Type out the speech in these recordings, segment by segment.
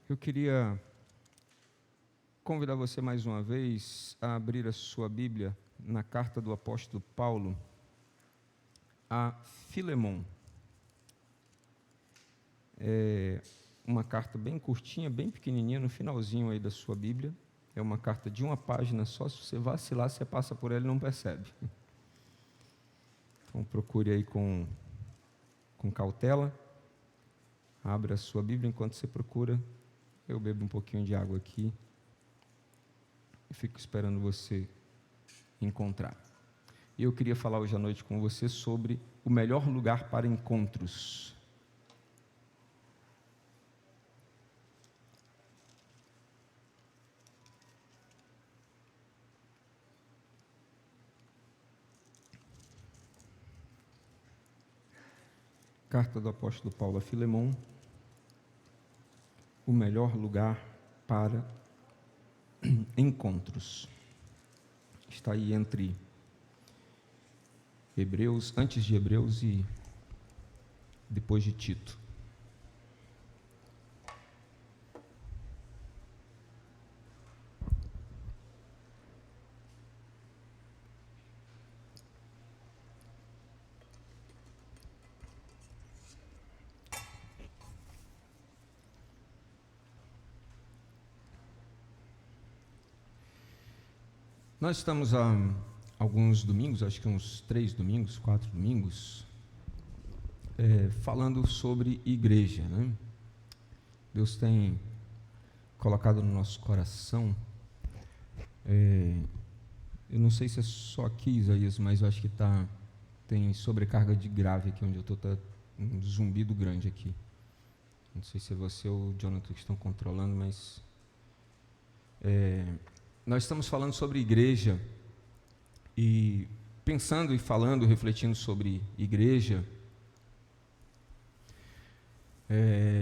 Eu queria convidar você mais uma vez a abrir a sua Bíblia na carta do apóstolo Paulo a Filemon. É uma carta bem curtinha, bem pequenininha, no finalzinho aí da sua Bíblia. É uma carta de uma página só, se você vacilar, você passa por ela e não percebe. Então procure aí com cautela. Abra a sua Bíblia enquanto você procura. Eu bebo um pouquinho de água aqui e fico esperando você encontrar. E eu queria falar hoje à noite com você sobre o melhor lugar para encontros. Carta do apóstolo Paulo a Filemon, o melhor lugar para encontros. Está aí entre Hebreus, antes de Hebreus e depois de Tito. Nós estamos há alguns domingos, acho que uns 3 domingos, 4 domingos, falando sobre igreja, né? Deus tem colocado no nosso coração, eu não sei se é só aqui, Isaías, mas eu acho que tem sobrecarga de grave aqui onde eu estou, está um zumbido grande aqui. Não sei se é você ou o Jonathan que estão controlando, mas nós estamos falando sobre igreja e pensando e falando, refletindo sobre igreja.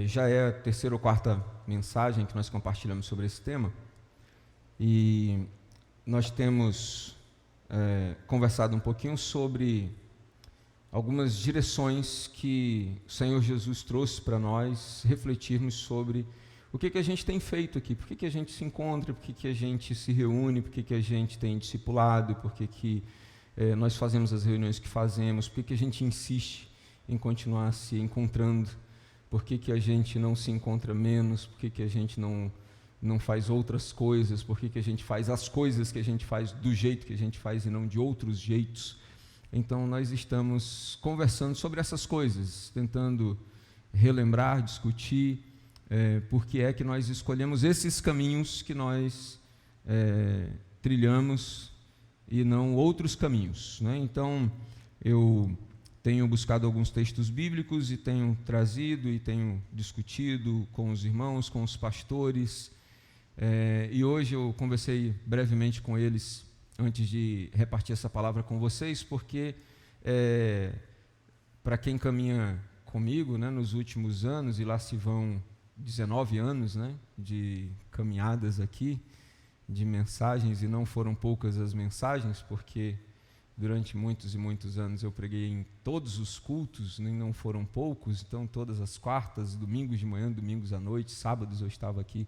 Já é a 3ª ou 4ª mensagem que nós compartilhamos sobre esse tema e nós temos conversado um pouquinho sobre algumas direções que o Senhor Jesus trouxe para nós refletirmos sobre o que a gente tem feito aqui, por que a gente se encontra, por que a gente se reúne, por que a gente tem discipulado, por que nós fazemos as reuniões que fazemos, por que a gente insiste em continuar se encontrando, por que a gente não se encontra menos, por que a gente não faz outras coisas, por que a gente faz as coisas que a gente faz do jeito que a gente faz e não de outros jeitos. Então nós estamos conversando sobre essas coisas, tentando relembrar, discutir, por que é que nós escolhemos esses caminhos que nós trilhamos e não outros caminhos, né? Então, eu tenho buscado alguns textos bíblicos e tenho trazido e tenho discutido com os irmãos, com os pastores, e hoje eu conversei brevemente com eles antes de repartir essa palavra com vocês, porque para quem caminha comigo, né, nos últimos anos, e lá se vão 19 anos, né, de caminhadas aqui, de mensagens, e não foram poucas as mensagens, porque durante muitos e muitos anos eu preguei em todos os cultos, nem não foram poucos, então todas as quartas, domingos de manhã, domingos à noite, sábados eu estava aqui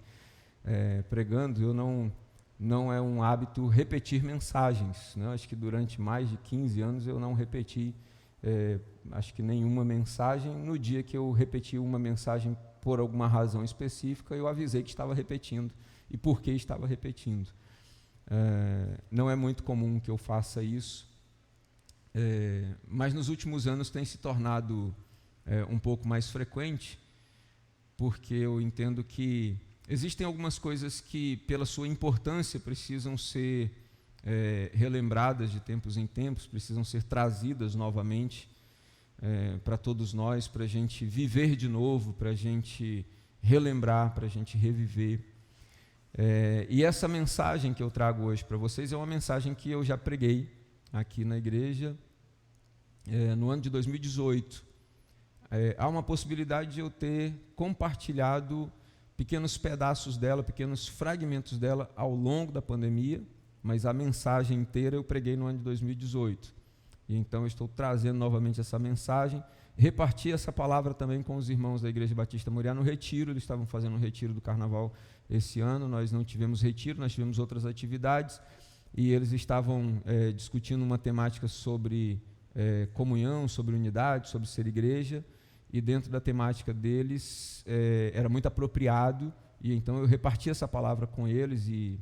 pregando. Eu não é um hábito repetir mensagens, né? Acho que durante mais de 15 anos eu não repeti, acho que nenhuma mensagem. No dia que eu repeti uma mensagem por alguma razão específica, eu avisei que estava repetindo e por que estava repetindo. Não é muito comum que eu faça isso, mas nos últimos anos tem se tornado um pouco mais frequente, porque eu entendo que existem algumas coisas que, pela sua importância, precisam ser relembradas de tempos em tempos, precisam ser trazidas novamente para todos nós, para a gente viver de novo, para a gente relembrar, para a gente reviver. E essa mensagem que eu trago hoje para vocês é uma mensagem que eu já preguei aqui na igreja no ano de 2018. Há uma possibilidade de eu ter compartilhado pequenos pedaços dela, pequenos fragmentos dela ao longo da pandemia, mas a mensagem inteira eu preguei no ano de 2018. e então eu estou trazendo novamente essa mensagem. Reparti essa palavra também com os irmãos da Igreja Batista Moriá no retiro. Eles estavam fazendo um retiro do carnaval esse ano. Nós não tivemos retiro, nós tivemos outras atividades, e eles estavam discutindo uma temática sobre comunhão, sobre unidade, sobre ser igreja, e dentro da temática deles era muito apropriado, e então eu reparti essa palavra com eles, e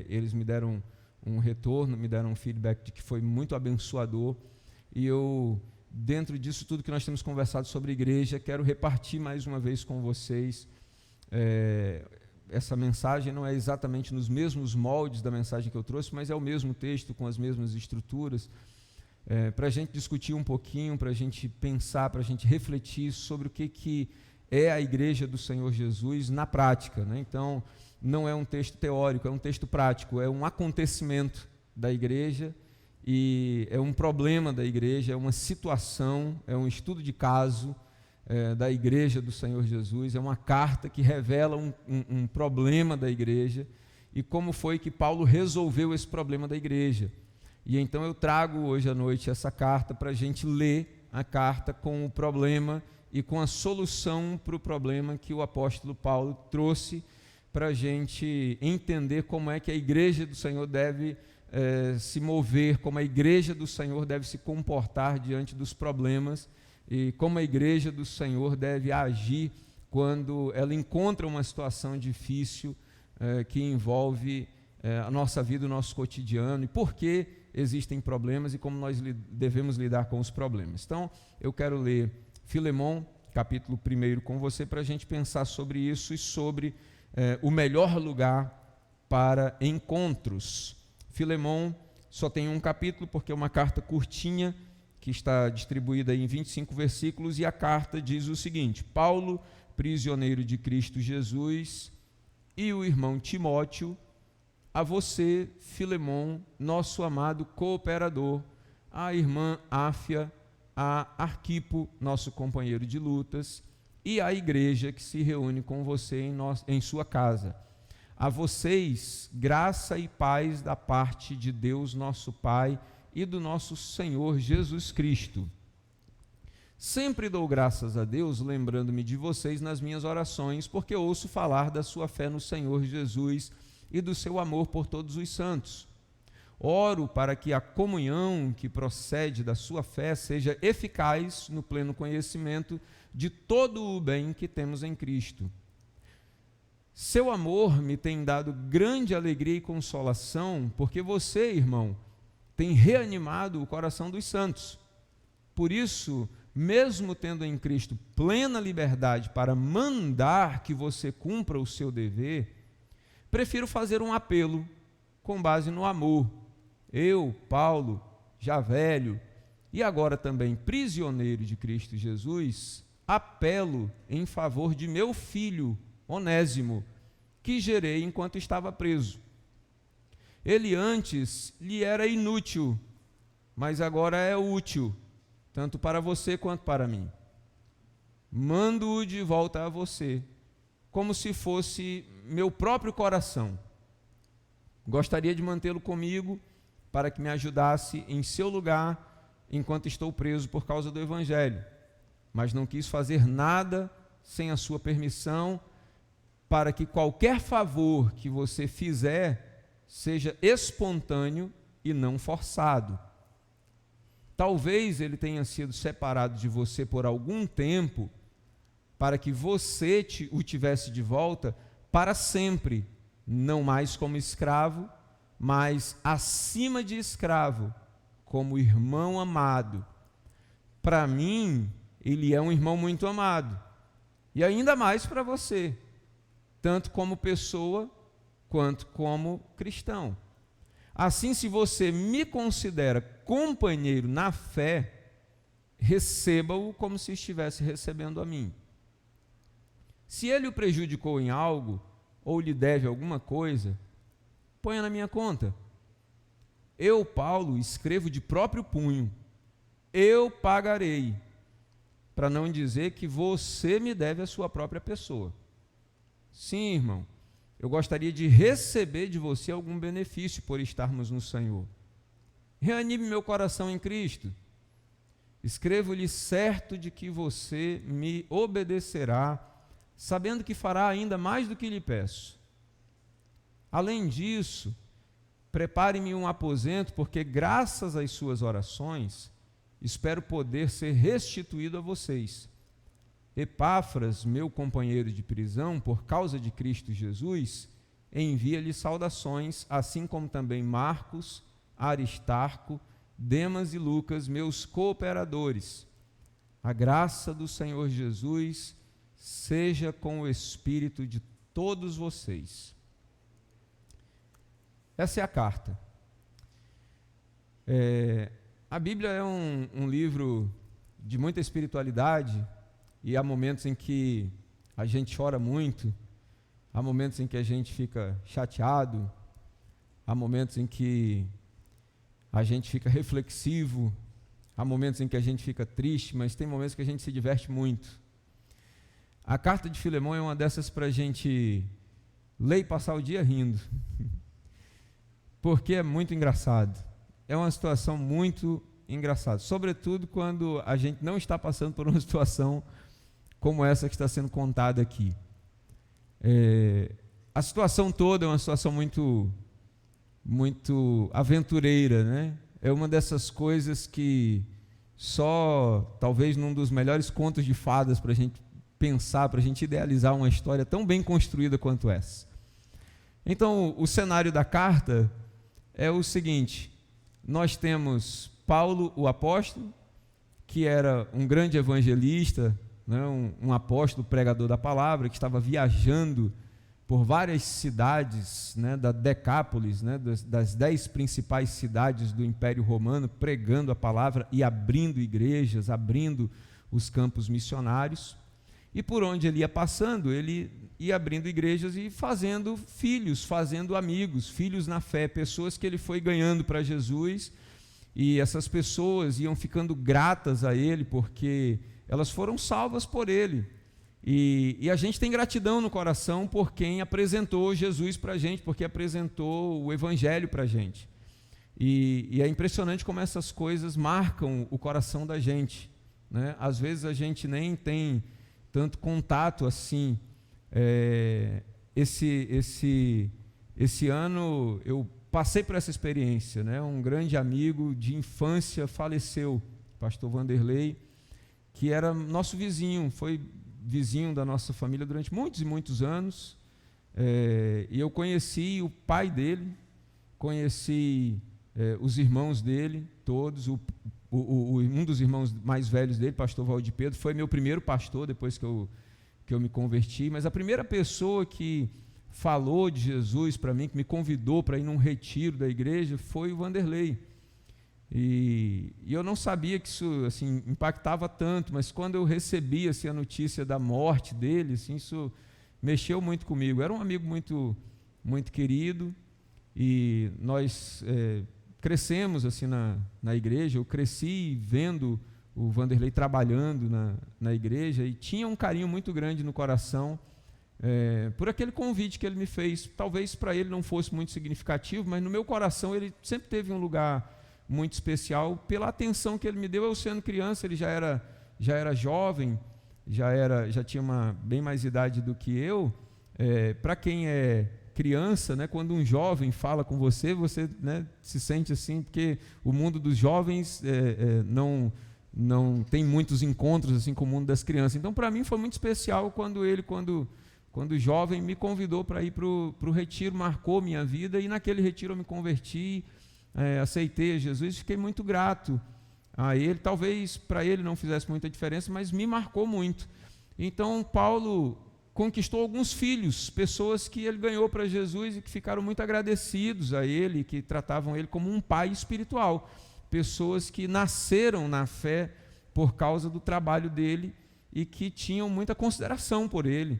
eles me deram um retorno, me deram um feedback de que foi muito abençoador, e eu, dentro disso tudo que nós temos conversado sobre igreja, quero repartir mais uma vez com vocês. Essa mensagem não é exatamente nos mesmos moldes da mensagem que eu trouxe, mas é o mesmo texto, com as mesmas estruturas, para a gente discutir um pouquinho, para a gente pensar, para a gente refletir sobre o que é a Igreja do Senhor Jesus na prática, né? Então, não é um texto teórico, é um texto prático, é um acontecimento da igreja, e é um problema da igreja, é uma situação, é um estudo de caso da Igreja do Senhor Jesus, é uma carta que revela um problema da igreja, e como foi que Paulo resolveu esse problema da igreja. E então eu trago hoje à noite essa carta para a gente ler a carta com o problema e com a solução para o problema que o apóstolo Paulo trouxe, para a gente entender como é que a igreja do Senhor deve se mover, como a igreja do Senhor deve se comportar diante dos problemas, e como a igreja do Senhor deve agir quando ela encontra uma situação difícil que envolve a nossa vida, o nosso cotidiano, e por que existem problemas e como nós devemos lidar com os problemas. Então, eu quero ler Filemon, capítulo 1 com você, para a gente pensar sobre isso e sobre o melhor lugar para encontros. Filemon só tem um capítulo, porque é uma carta curtinha, que está distribuída em 25 versículos, e a carta diz o seguinte: Paulo, prisioneiro de Cristo Jesus, e o irmão Timóteo, a você, Filemon, nosso amado cooperador, a irmã Áfia, a Arquipo, nosso companheiro de lutas, e a igreja que se reúne com você em sua casa. A vocês, graça e paz da parte de Deus nosso Pai e do nosso Senhor Jesus Cristo. Sempre dou graças a Deus, lembrando-me de vocês nas minhas orações, porque ouço falar da sua fé no Senhor Jesus e do seu amor por todos os santos. Oro para que a comunhão que procede da sua fé seja eficaz no pleno conhecimento de todo o bem que temos em Cristo. Seu amor me tem dado grande alegria e consolação, porque você, irmão, tem reanimado o coração dos santos. Por isso, mesmo tendo em Cristo plena liberdade para mandar que você cumpra o seu dever, prefiro fazer um apelo com base no amor. Eu, Paulo, já velho e agora também prisioneiro de Cristo Jesus, apelo em favor de meu filho, Onésimo, que gerei enquanto estava preso. Ele antes lhe era inútil, mas agora é útil, tanto para você quanto para mim. Mando-o de volta a você, como se fosse meu próprio coração. Gostaria de mantê-lo comigo, para que me ajudasse em seu lugar, enquanto estou preso por causa do Evangelho, mas não quis fazer nada sem a sua permissão, para que qualquer favor que você fizer seja espontâneo e não forçado. Talvez ele tenha sido separado de você por algum tempo, para que você o tivesse de volta para sempre, não mais como escravo, mas acima de escravo, como irmão amado. Para mim, ele é um irmão muito amado, e ainda mais para você, tanto como pessoa, quanto como cristão. Assim, se você me considera companheiro na fé, receba-o como se estivesse recebendo a mim. Se ele o prejudicou em algo, ou lhe deve alguma coisa, ponha na minha conta. Eu, Paulo, escrevo de próprio punho, eu pagarei, para não dizer que você me deve a sua própria pessoa. Sim, irmão, eu gostaria de receber de você algum benefício por estarmos no Senhor. reanime meu coração em Cristo. Escrevo-lhe certo de que você me obedecerá, sabendo que fará ainda mais do que lhe peço. Além disso, prepare-me um aposento, porque graças às suas orações, espero poder ser restituído a vocês. Epáfras, meu companheiro de prisão, por causa de Cristo Jesus, envia-lhe saudações, assim como também Marcos, Aristarco, Demas e Lucas, meus cooperadores. A graça do Senhor Jesus seja com o espírito de todos vocês. Essa é a carta. A Bíblia é um livro de muita espiritualidade, e há momentos em que a gente chora muito, há momentos em que a gente fica chateado, há momentos em que a gente fica reflexivo, há momentos em que a gente fica triste, mas tem momentos que a gente se diverte muito. A carta de Filemão é uma dessas para a gente ler e passar o dia rindo, porque é muito engraçado. É uma situação muito engraçada, sobretudo quando a gente não está passando por uma situação como essa que está sendo contada aqui. A situação toda é uma situação muito aventureira, né? É uma dessas coisas que só, talvez, num dos melhores contos de fadas para a gente pensar, para a gente idealizar uma história tão bem construída quanto essa. Então, o cenário da carta é o seguinte: nós temos Paulo, o apóstolo, que era um grande evangelista, né, um apóstolo pregador da palavra, que estava viajando por várias cidades, né, da Decápolis, né, das 10 principais cidades do Império Romano, pregando a palavra e abrindo igrejas, abrindo os campos missionários. E por onde ele ia passando, ele ia abrindo igrejas e fazendo filhos, fazendo amigos, filhos na fé, pessoas que ele foi ganhando para Jesus, e essas pessoas iam ficando gratas a ele, porque elas foram salvas por ele. E a gente tem gratidão no coração por quem apresentou Jesus para a gente, porque apresentou o Evangelho para a gente. E é impressionante como essas coisas marcam o coração da gente, né? Às vezes a gente nem tem tanto contato assim. Esse ano eu passei por essa experiência, né? Um grande amigo de infância faleceu, pastor Vanderlei, que era nosso vizinho, foi vizinho da nossa família durante muitos e muitos anos, e eu conheci o pai dele, conheci os irmãos dele, todos, um dos irmãos mais velhos dele, pastor Valdir Pedro, foi meu primeiro pastor depois que eu me converti, mas a primeira pessoa que falou de Jesus para mim, que me convidou para ir num retiro da igreja, foi o Vanderlei. E eu não sabia que isso assim impactava tanto, mas quando eu recebi assim, a notícia da morte dele, assim, isso mexeu muito comigo. Era um amigo muito, muito querido, e nós crescemos assim na igreja. Eu cresci vendo o Vanderlei trabalhando na igreja, e tinha um carinho muito grande no coração por aquele convite que ele me fez. Talvez para ele não fosse muito significativo, mas no meu coração ele sempre teve um lugar muito especial pela atenção que ele me deu. Eu sendo criança, ele já era jovem, já tinha bem mais idade do que eu. Para quem é criança, né, quando um jovem fala com você, né, se sente assim, porque o mundo dos jovens não tem muitos encontros assim com o mundo das crianças. Então, para mim foi muito especial quando ele, quando jovem, me convidou para ir para o retiro, marcou minha vida, e naquele retiro eu me converti, aceitei a Jesus, fiquei muito grato a ele. Talvez para ele não fizesse muita diferença, mas me marcou muito. Então, Paulo conquistou alguns filhos, pessoas que ele ganhou para Jesus e que ficaram muito agradecidos a ele, que tratavam ele como um pai espiritual, pessoas que nasceram na fé por causa do trabalho dele e que tinham muita consideração por ele,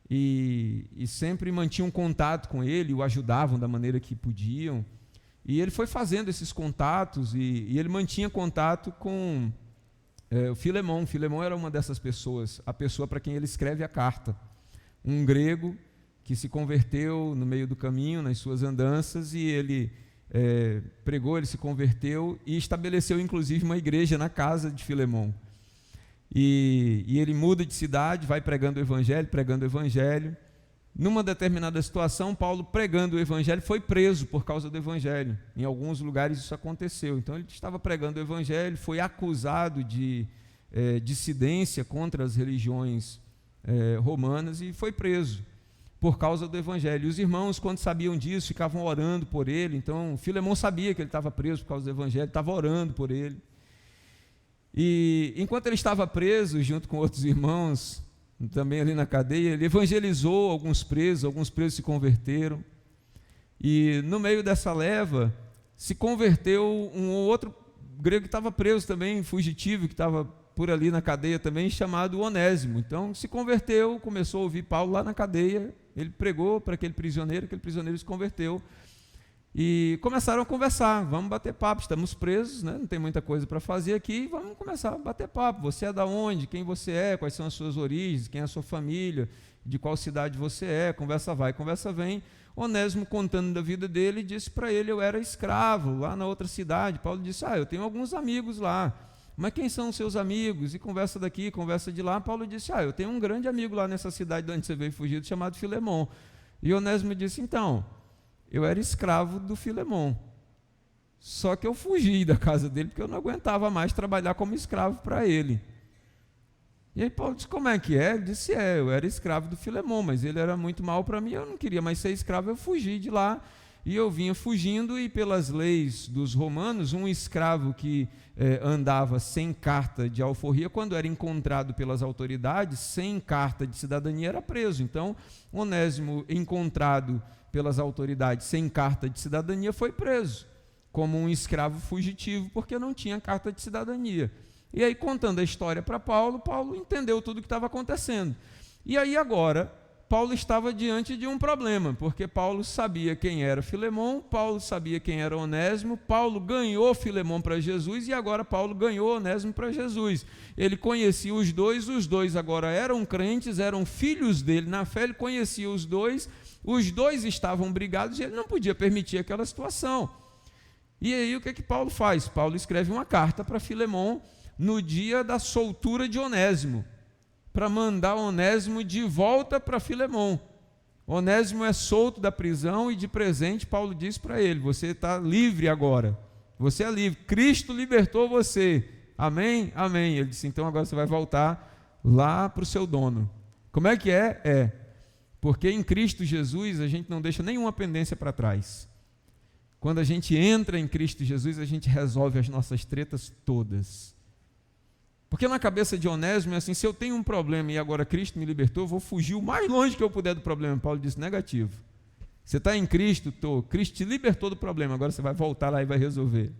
e sempre mantinham contato com ele, o ajudavam da maneira que podiam. E ele foi fazendo esses contatos, e ele mantinha contato com o Filemão. Filemão era uma dessas pessoas, a pessoa para quem ele escreve a carta. Um grego que se converteu no meio do caminho, nas suas andanças, e ele pregou, ele se converteu e estabeleceu inclusive uma igreja na casa de Filemon. E ele muda de cidade, vai pregando o evangelho. Numa determinada situação, Paulo, pregando o evangelho, foi preso por causa do evangelho. Em alguns lugares isso aconteceu. Então ele estava pregando o evangelho, foi acusado de dissidência contra as religiões romanas e foi preso por causa do evangelho. E os irmãos, quando sabiam disso, ficavam orando por ele. Então Filemon sabia que ele estava preso por causa do evangelho, estava orando por ele. E enquanto ele estava preso, junto com outros irmãos, também ali na cadeia, ele evangelizou alguns presos se converteram. E no meio dessa leva, se converteu um outro grego que estava preso também, fugitivo, que estava por ali na cadeia também, chamado Onésimo. Então se converteu, começou a ouvir Paulo lá na cadeia, ele pregou para aquele prisioneiro se converteu. E começaram a conversar, vamos bater papo, estamos presos, né? Não tem muita coisa para fazer aqui, vamos começar a bater papo. Você é da onde? Quem você é? Quais são as suas origens? Quem é a sua família? De qual cidade você é? Conversa vai, conversa vem. Onésimo, contando da vida dele, disse para ele: eu era escravo lá na outra cidade. Paulo disse: eu tenho alguns amigos lá. Mas quem são os seus amigos? E conversa daqui, conversa de lá. Paulo disse: eu tenho um grande amigo lá nessa cidade de onde você veio fugido, chamado Filemon. E Onésimo disse: então, eu era escravo do Filemon, só que eu fugi da casa dele porque eu não aguentava mais trabalhar como escravo para ele. E aí Paulo disse: como é que é? Ele disse: eu era escravo do Filemon, mas ele era muito mal para mim, eu não queria mais ser escravo, eu fugi de lá. E eu vinha fugindo, e pelas leis dos romanos, um escravo que andava sem carta de alforria, quando era encontrado pelas autoridades, sem carta de cidadania, era preso. Então, Onésimo, encontrado pelas autoridades sem carta de cidadania, foi preso como um escravo fugitivo, porque não tinha carta de cidadania. E aí, contando a história para Paulo, Paulo entendeu tudo o que estava acontecendo. E aí agora, Paulo estava diante de um problema, porque Paulo sabia quem era Filemon, Paulo sabia quem era Onésimo, Paulo ganhou Filemon para Jesus e agora Paulo ganhou Onésimo para Jesus. Ele conhecia os dois agora eram crentes, eram filhos dele na fé, ele conhecia os dois estavam brigados e ele não podia permitir aquela situação. E aí o que Paulo faz? Paulo escreve uma carta para Filemon no dia da soltura de Onésimo, para mandar Onésimo de volta para Filemon. Onésimo é solto da prisão e de presente Paulo diz para ele: você está livre agora, você é livre, Cristo libertou você, amém? Amém. Ele disse: então agora você vai voltar lá para o seu dono. Como é que é? Porque em Cristo Jesus a gente não deixa nenhuma pendência para trás. Quando a gente entra em Cristo Jesus, a gente resolve as nossas tretas todas. Porque na cabeça de Onésimo é assim: se eu tenho um problema e agora Cristo me libertou, eu vou fugir o mais longe que eu puder do problema. Paulo disse: negativo. Você está em Cristo, Cristo te libertou do problema, agora você vai voltar lá e vai resolver.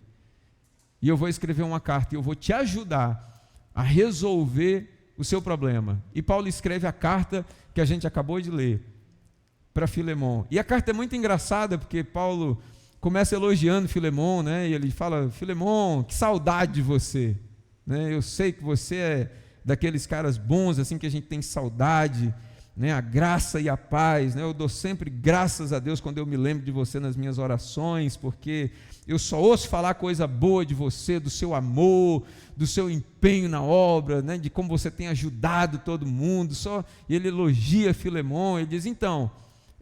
E eu vou escrever uma carta e eu vou te ajudar a resolver o seu problema. E Paulo escreve a carta que a gente acabou de ler para Filemon. E a carta é muito engraçada, porque Paulo começa elogiando Filemon, né? E ele fala: Filemon, que saudade de você. Eu sei que você é daqueles caras bons assim que a gente tem saudade, né? A graça e a paz, né? Eu dou sempre graças a Deus quando eu me lembro de você nas minhas orações, porque eu só ouço falar coisa boa de você, do seu amor, do seu empenho na obra, né? De como você tem ajudado todo mundo. E ele elogia Filemon, ele diz: então,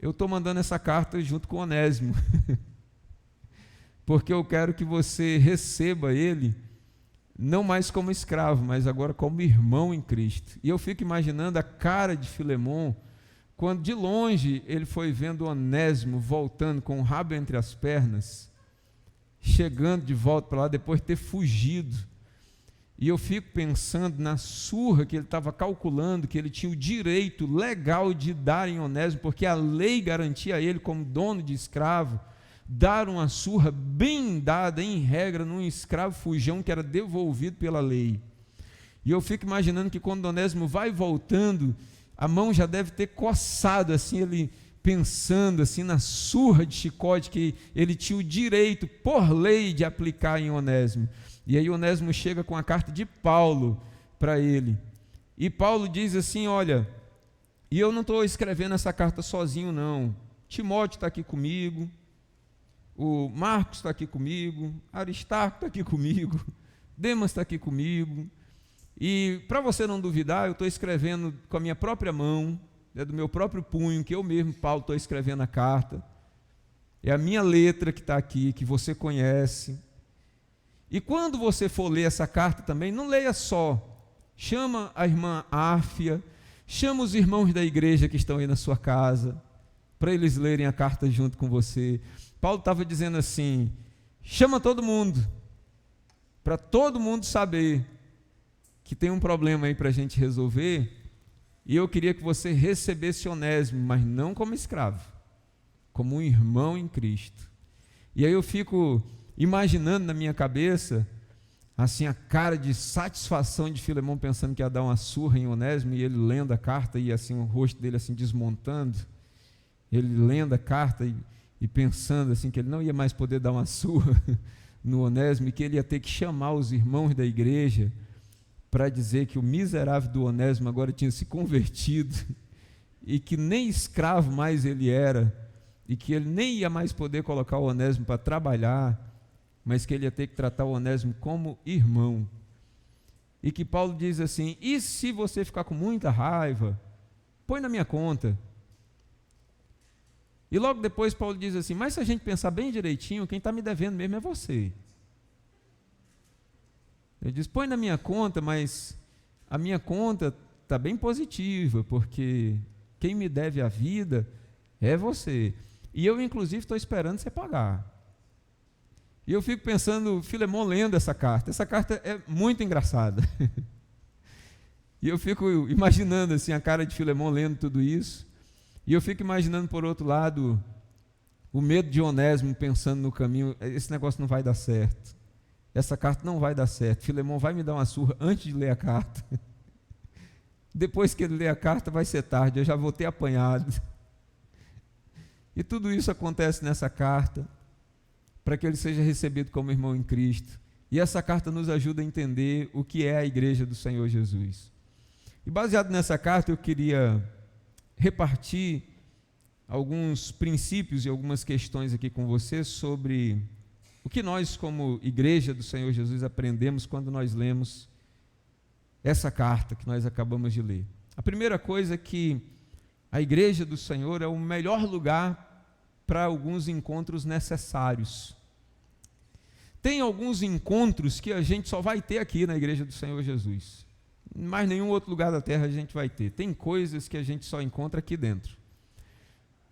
eu estou mandando essa carta junto com Onésimo porque eu quero que você receba ele não mais como escravo, mas agora como irmão em Cristo. E eu fico imaginando a cara de Filemon, quando de longe ele foi vendo Onésimo voltando com o rabo entre as pernas, chegando de volta para lá depois de ter fugido. E eu fico pensando na surra que ele estava calculando, que ele tinha o direito legal de dar em Onésimo, porque a lei garantia a ele, como dono de escravo, dar uma surra bem dada, em regra, num escravo fujão que era devolvido pela lei. E eu fico imaginando que quando Onésimo vai voltando, a mão já deve ter coçado, assim, ele pensando assim na surra de chicote que ele tinha o direito, por lei, de aplicar em Onésimo. E aí Onésimo chega com a carta de Paulo para ele. E Paulo diz assim: olha, e eu não estou escrevendo essa carta sozinho não, Timóteo está aqui comigo, o Marcos está aqui comigo, Aristarco está aqui comigo, Demas está aqui comigo, e para você não duvidar, eu estou escrevendo com a minha própria mão, do meu próprio punho, que eu mesmo, Paulo, estou escrevendo a carta, é a minha letra que está aqui, que você conhece. E quando você for ler essa carta também, não leia só, chama a irmã Áfia, chama os irmãos da igreja que estão aí na sua casa, para eles lerem a carta junto com você. Paulo estava dizendo assim, chama todo mundo, para todo mundo saber que tem um problema aí para a gente resolver, e eu queria que você recebesse Onésimo, mas não como escravo, como um irmão em Cristo. E aí eu fico imaginando na minha cabeça, assim, a cara de satisfação de Filemão, pensando que ia dar uma surra em Onésimo, e ele lendo a carta, e assim, o rosto dele assim desmontando, ele lendo a carta e pensando assim, que ele não ia mais poder dar uma surra no Onésimo, e que ele ia ter que chamar os irmãos da igreja, para dizer que o miserável do Onésimo agora tinha se convertido, e que nem escravo mais ele era, e que ele nem ia mais poder colocar o Onésimo para trabalhar, mas que ele ia ter que tratar o Onésimo como irmão. E que Paulo diz assim, e se você ficar com muita raiva, põe na minha conta. E logo depois Paulo diz assim, mas se a gente pensar bem direitinho, quem está me devendo mesmo é você. Ele diz, põe na minha conta, mas a minha conta está bem positiva, porque quem me deve a vida é você. E eu, inclusive, estou esperando você pagar. E eu fico pensando, Filemão lendo essa carta é muito engraçada. E eu fico imaginando assim, a cara de Filemão lendo tudo isso, e eu fico imaginando, por outro lado, o medo de Onésimo, pensando no caminho, esse negócio não vai dar certo. Essa carta não vai dar certo. Filemão vai me dar uma surra antes de ler a carta. Depois que ele ler a carta vai ser tarde, eu já vou ter apanhado. E tudo isso acontece nessa carta, para que ele seja recebido como irmão em Cristo. E essa carta nos ajuda a entender o que é a igreja do Senhor Jesus. E baseado nessa carta, eu queria repartir alguns princípios e algumas questões aqui com você sobre o que nós, como igreja do Senhor Jesus, aprendemos quando nós lemos essa carta que nós acabamos de ler. A primeira coisa é que a igreja do Senhor é o melhor lugar para alguns encontros necessários. Tem alguns encontros que a gente só vai ter aqui na igreja do Senhor Jesus. Mas nenhum outro lugar da terra a gente vai ter. Tem coisas que a gente só encontra aqui dentro.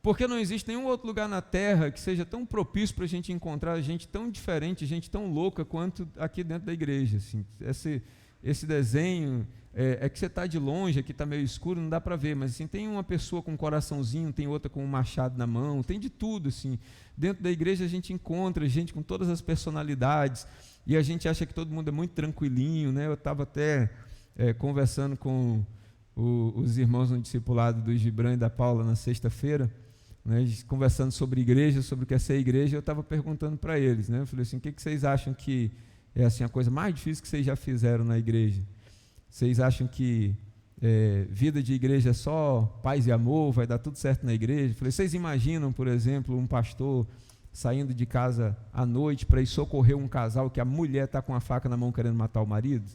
Porque não existe nenhum outro lugar na terra que seja tão propício para a gente encontrar gente tão diferente, gente tão louca quanto aqui dentro da igreja. Assim. Esse desenho, é que você está de longe, aqui está meio escuro, não dá para ver, mas assim, tem uma pessoa com um coraçãozinho, tem outra com um machado na mão, tem de tudo. Assim. Dentro da igreja a gente encontra gente com todas as personalidades, e a gente acha que todo mundo é muito tranquilinho, né? Eu estava até conversando com os irmãos no discipulado do Gibran e da Paula na sexta-feira, né, conversando sobre igreja, sobre o que é ser igreja. Eu estava perguntando para eles, né, eu falei assim, o que vocês acham que é assim, a coisa mais difícil que vocês já fizeram na igreja? Vocês acham que vida de igreja é só paz e amor, vai dar tudo certo na igreja? Eu falei, vocês imaginam, por exemplo, um pastor saindo de casa à noite para ir socorrer um casal que a mulher está com a faca na mão querendo matar o marido?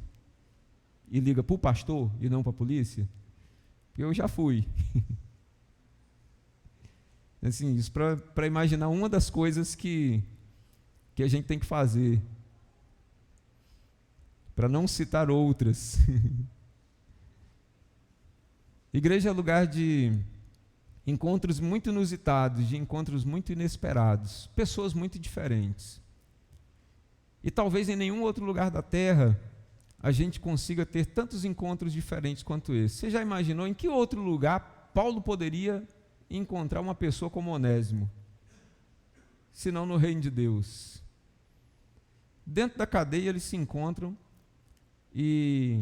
E liga para o pastor e não para a polícia? Eu já fui. Assim, isso para imaginar uma das coisas que a gente tem que fazer, para não citar outras. Igreja é lugar de encontros muito inusitados, de encontros muito inesperados, pessoas muito diferentes. E talvez em nenhum outro lugar da terra a gente consiga ter tantos encontros diferentes quanto esse. Você já imaginou em que outro lugar Paulo poderia encontrar uma pessoa como Onésimo, senão no reino de Deus? Dentro da cadeia eles se encontram e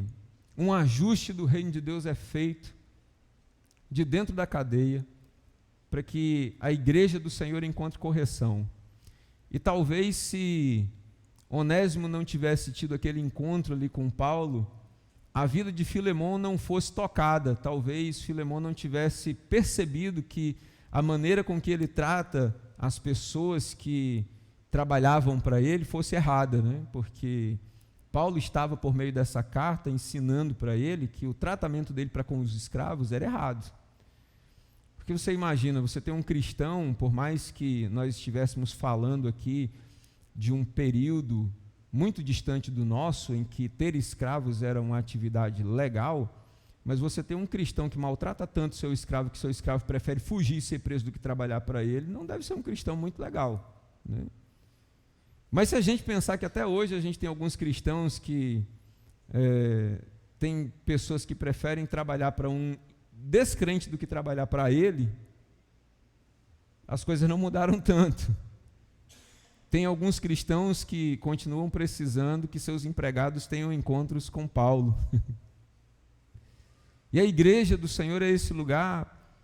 um ajuste do reino de Deus é feito de dentro da cadeia para que a igreja do Senhor encontre correção. E talvez se Onésimo não tivesse tido aquele encontro ali com Paulo, a vida de Filemão não fosse tocada. Talvez Filemão não tivesse percebido que a maneira com que ele trata as pessoas que trabalhavam para ele fosse errada, né? Porque Paulo estava, por meio dessa carta, ensinando para ele que o tratamento dele para com os escravos era errado. Porque você imagina, você tem um cristão, por mais que nós estivéssemos falando aqui de um período muito distante do nosso, em que ter escravos era uma atividade legal, mas você tem um cristão que maltrata tanto seu escravo, que seu escravo prefere fugir e ser preso do que trabalhar para ele, não deve ser um cristão muito legal, né? Mas se a gente pensar que até hoje a gente tem alguns cristãos que tem pessoas que preferem trabalhar para um descrente do que trabalhar para ele, as coisas não mudaram tanto. Tem alguns cristãos que continuam precisando que seus empregados tenham encontros com Paulo. E a igreja do Senhor é esse lugar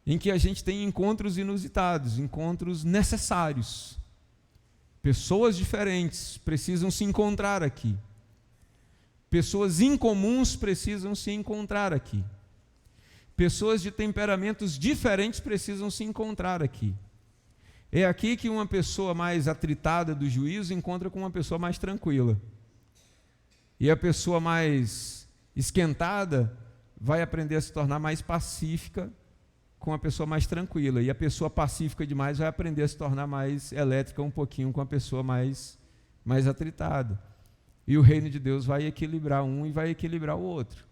em que a gente tem encontros inusitados, encontros necessários. Pessoas diferentes precisam se encontrar aqui. Pessoas incomuns precisam se encontrar aqui. Pessoas de temperamentos diferentes precisam se encontrar aqui. É aqui que uma pessoa mais atritada do juízo encontra com uma pessoa mais tranquila. E a pessoa mais esquentada vai aprender a se tornar mais pacífica com a pessoa mais tranquila. E a pessoa pacífica demais vai aprender a se tornar mais elétrica um pouquinho com a pessoa mais atritada. E o reino de Deus vai equilibrar um e vai equilibrar o outro.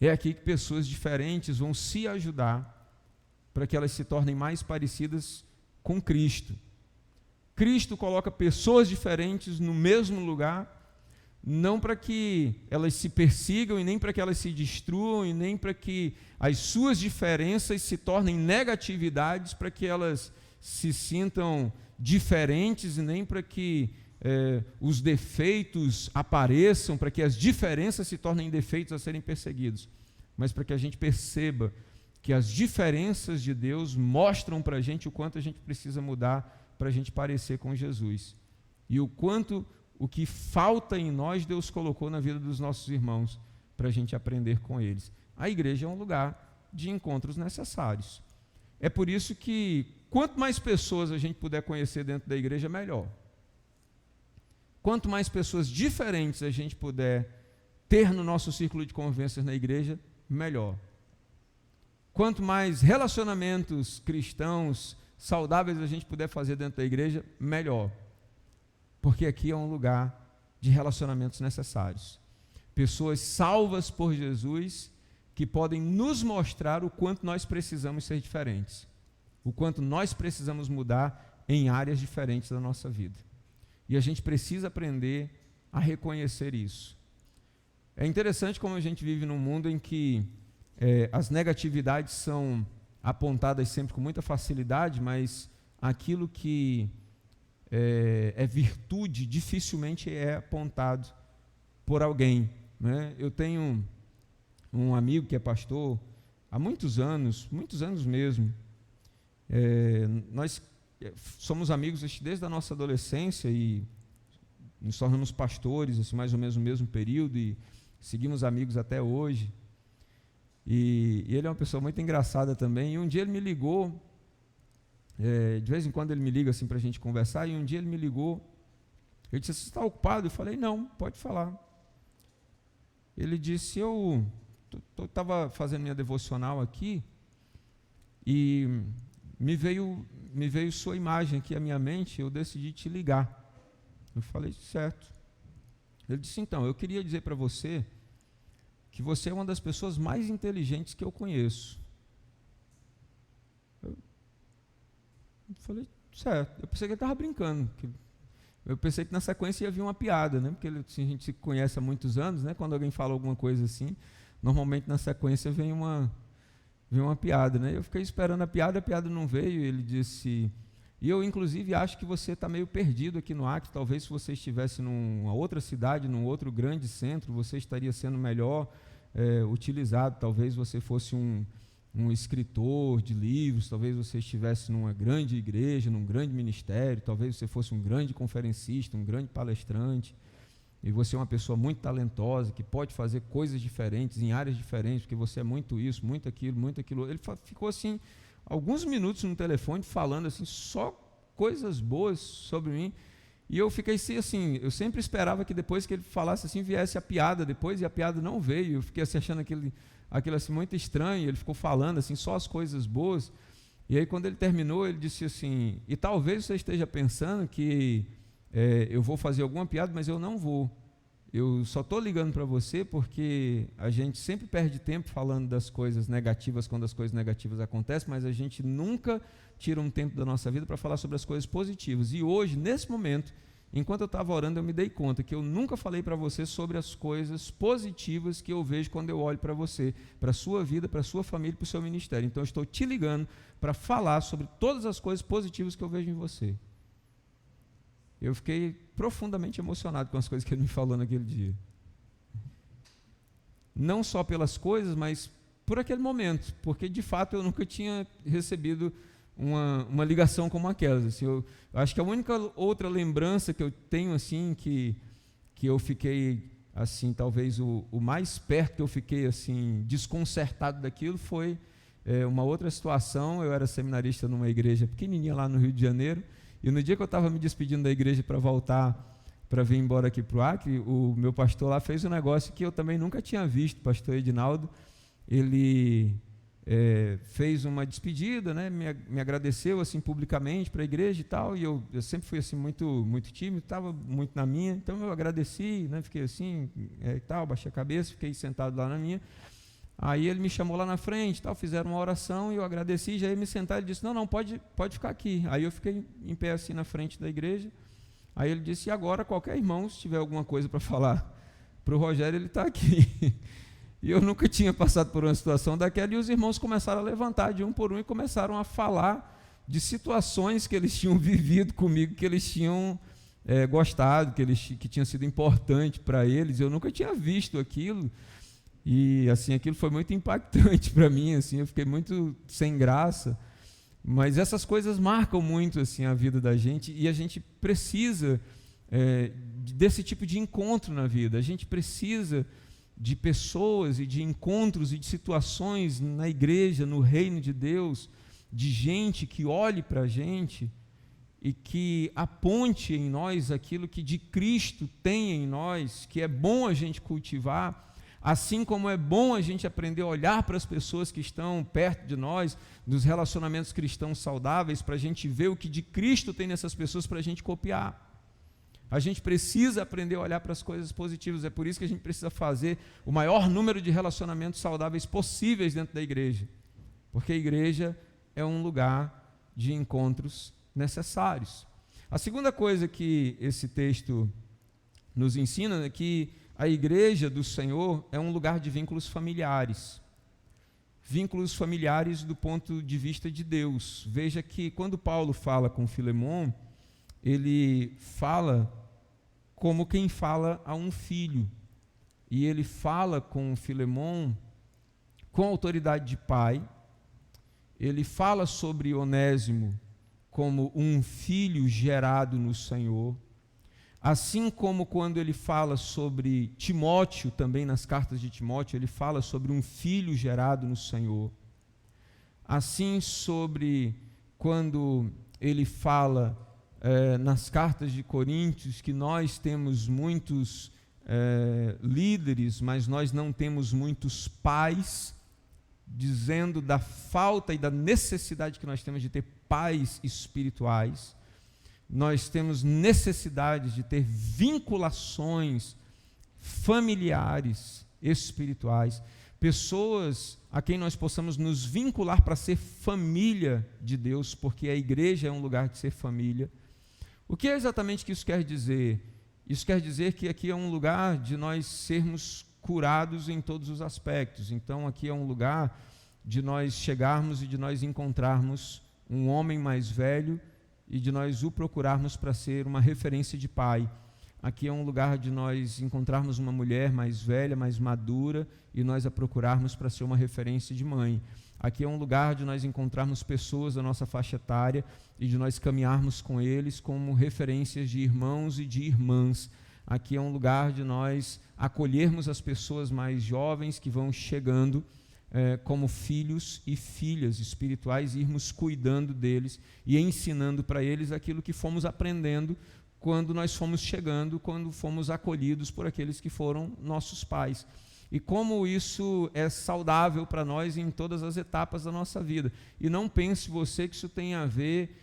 É aqui que pessoas diferentes vão se ajudar para que elas se tornem mais parecidas com Cristo. Cristo coloca pessoas diferentes no mesmo lugar, não para que elas se persigam e nem para que elas se destruam e nem para que as suas diferenças se tornem negatividades, para que elas se sintam diferentes e nem para que os defeitos apareçam, para que as diferenças se tornem defeitos a serem perseguidos, mas para que a gente perceba que as diferenças de Deus mostram para a gente o quanto a gente precisa mudar para a gente parecer com Jesus. E o quanto o que falta em nós, Deus colocou na vida dos nossos irmãos para a gente aprender com eles. A igreja é um lugar de encontros necessários. É por isso que quanto mais pessoas a gente puder conhecer dentro da igreja, melhor. Quanto mais pessoas diferentes a gente puder ter no nosso círculo de convivências na igreja, melhor. Quanto mais relacionamentos cristãos saudáveis a gente puder fazer dentro da igreja, melhor. Porque aqui é um lugar de relacionamentos necessários. Pessoas salvas por Jesus que podem nos mostrar o quanto nós precisamos ser diferentes. O quanto nós precisamos mudar em áreas diferentes da nossa vida. E a gente precisa aprender a reconhecer isso. É interessante como a gente vive num mundo em que as negatividades são apontadas sempre com muita facilidade, mas aquilo que é virtude dificilmente é apontado por alguém, né? Eu tenho um amigo que é pastor há muitos anos mesmo. Nós somos amigos desde a nossa adolescência e nos tornamos pastores, assim, mais ou menos no mesmo período, e seguimos amigos até hoje. E ele é uma pessoa muito engraçada também. E um dia ele me ligou, de vez em quando ele me liga assim para a gente conversar, e um dia ele me ligou, eu disse: você está ocupado? Eu falei: não, pode falar. Ele disse: eu estava fazendo minha devocional aqui, e me veio sua imagem aqui à minha mente, eu decidi te ligar. Eu falei: certo. Ele disse: então, eu queria dizer para você que você é uma das pessoas mais inteligentes que eu conheço. Eu falei: certo. Eu pensei que ele estava brincando. Eu pensei que na sequência ia vir uma piada, né? Porque assim, a gente se conhece há muitos anos, né? Quando alguém fala alguma coisa assim, normalmente na sequência vem uma piada, né? Eu fiquei esperando a piada não veio. Ele disse: e eu inclusive acho que você está meio perdido aqui no Acre, talvez se você estivesse numa outra cidade, num outro grande centro, você estaria sendo melhor utilizado, talvez você fosse um escritor de livros, talvez você estivesse numa grande igreja, num grande ministério, talvez você fosse um grande conferencista, um grande palestrante, e você é uma pessoa muito talentosa, que pode fazer coisas diferentes, em áreas diferentes, porque você é muito isso, muito aquilo, muito aquilo. Ele ficou assim alguns minutos no telefone falando assim, só coisas boas sobre mim. E eu fiquei assim, eu sempre esperava que depois que ele falasse assim, viesse a piada depois, e a piada não veio. Eu fiquei assim, achando aquilo assim, muito estranho. Ele ficou falando assim, só as coisas boas. E aí, quando ele terminou, ele disse assim: e talvez você esteja pensando que eu vou fazer alguma piada, mas eu não vou. Eu só estou ligando para você porque a gente sempre perde tempo falando das coisas negativas quando as coisas negativas acontecem, mas a gente nunca tira um tempo da nossa vida para falar sobre as coisas positivas. E hoje, nesse momento, enquanto eu estava orando, eu me dei conta que eu nunca falei para você sobre as coisas positivas que eu vejo quando eu olho para você, para a sua vida, para a sua família, para o seu ministério. Então, eu estou te ligando para falar sobre todas as coisas positivas que eu vejo em você. Eu fiquei profundamente emocionado com as coisas que ele me falou naquele dia. Não só pelas coisas, mas por aquele momento, porque de fato eu nunca tinha recebido uma ligação como aquelas. Assim, eu acho que a única outra lembrança que eu tenho, assim, que eu fiquei, assim, talvez o mais perto que eu fiquei, assim, desconcertado daquilo foi uma outra situação. Eu era seminarista numa igreja pequenininha lá no Rio de Janeiro, e no dia que eu estava me despedindo da igreja para voltar, para vir embora aqui para o Acre, o meu pastor lá fez um negócio que eu também nunca tinha visto. O pastor Edinaldo, ele fez uma despedida, né, me agradeceu assim publicamente para a igreja e tal, e eu sempre fui assim muito tímido, estava muito na minha, então eu agradeci, né, fiquei assim e tal, baixei a cabeça, fiquei sentado lá na minha. Aí ele me chamou lá na frente, tal, fizeram uma oração e eu agradeci, já ia me sentar. Ele disse: não, pode ficar aqui. Aí eu fiquei em pé assim na frente da igreja. Aí ele disse: e agora, qualquer irmão, se tiver alguma coisa para falar para o Rogério, ele está aqui. E eu nunca tinha passado por uma situação daquela, e os irmãos começaram a levantar de um por um e começaram a falar de situações que eles tinham vivido comigo, que eles tinham gostado, que tinha sido importante para eles. Eu nunca tinha visto aquilo. E assim, aquilo foi muito impactante para mim, assim, eu fiquei muito sem graça, mas essas coisas marcam muito assim a vida da gente, e a gente precisa desse tipo de encontro na vida. A gente precisa de pessoas e de encontros e de situações na igreja, no reino de Deus, de gente que olhe para a gente e que aponte em nós aquilo que de Cristo tem em nós, que é bom a gente cultivar. Assim como é bom a gente aprender a olhar para as pessoas que estão perto de nós, nos relacionamentos cristãos saudáveis, para a gente ver o que de Cristo tem nessas pessoas para a gente copiar. A gente precisa aprender a olhar para as coisas positivas. É por isso que a gente precisa fazer o maior número de relacionamentos saudáveis possíveis dentro da igreja, porque a igreja é um lugar de encontros necessários. A segunda coisa que esse texto nos ensina é que a igreja do Senhor é um lugar de vínculos familiares. Vínculos familiares do ponto de vista de Deus. Veja que quando Paulo fala com Filemon, ele fala como quem fala a um filho. E ele fala com Filemon com autoridade de pai. Ele fala sobre Onésimo como um filho gerado no Senhor. Assim como quando ele fala sobre Timóteo, também nas cartas de Timóteo, ele fala sobre um filho gerado no Senhor. Assim sobre quando ele fala nas cartas de Coríntios, que nós temos muitos líderes, mas nós não temos muitos pais, dizendo da falta e da necessidade que nós temos de ter pais espirituais. Nós temos necessidade de ter vinculações familiares, espirituais, pessoas a quem nós possamos nos vincular para ser família de Deus, porque a igreja é um lugar de ser família. O que é exatamente que isso quer dizer? Isso quer dizer que aqui é um lugar de nós sermos curados em todos os aspectos. Então aqui é um lugar de nós chegarmos e de nós encontrarmos um homem mais velho e de nós o procurarmos para ser uma referência de pai. Aqui é um lugar de nós encontrarmos uma mulher mais velha, mais madura, e nós a procurarmos para ser uma referência de mãe. Aqui é um lugar de nós encontrarmos pessoas da nossa faixa etária e de nós caminharmos com eles como referências de irmãos e de irmãs. Aqui é um lugar de nós acolhermos as pessoas mais jovens que vão chegando como filhos e filhas espirituais, irmos cuidando deles e ensinando para eles aquilo que fomos aprendendo quando nós fomos chegando, quando fomos acolhidos por aqueles que foram nossos pais. E como isso é saudável para nós em todas as etapas da nossa vida. E não pense você que isso tem a ver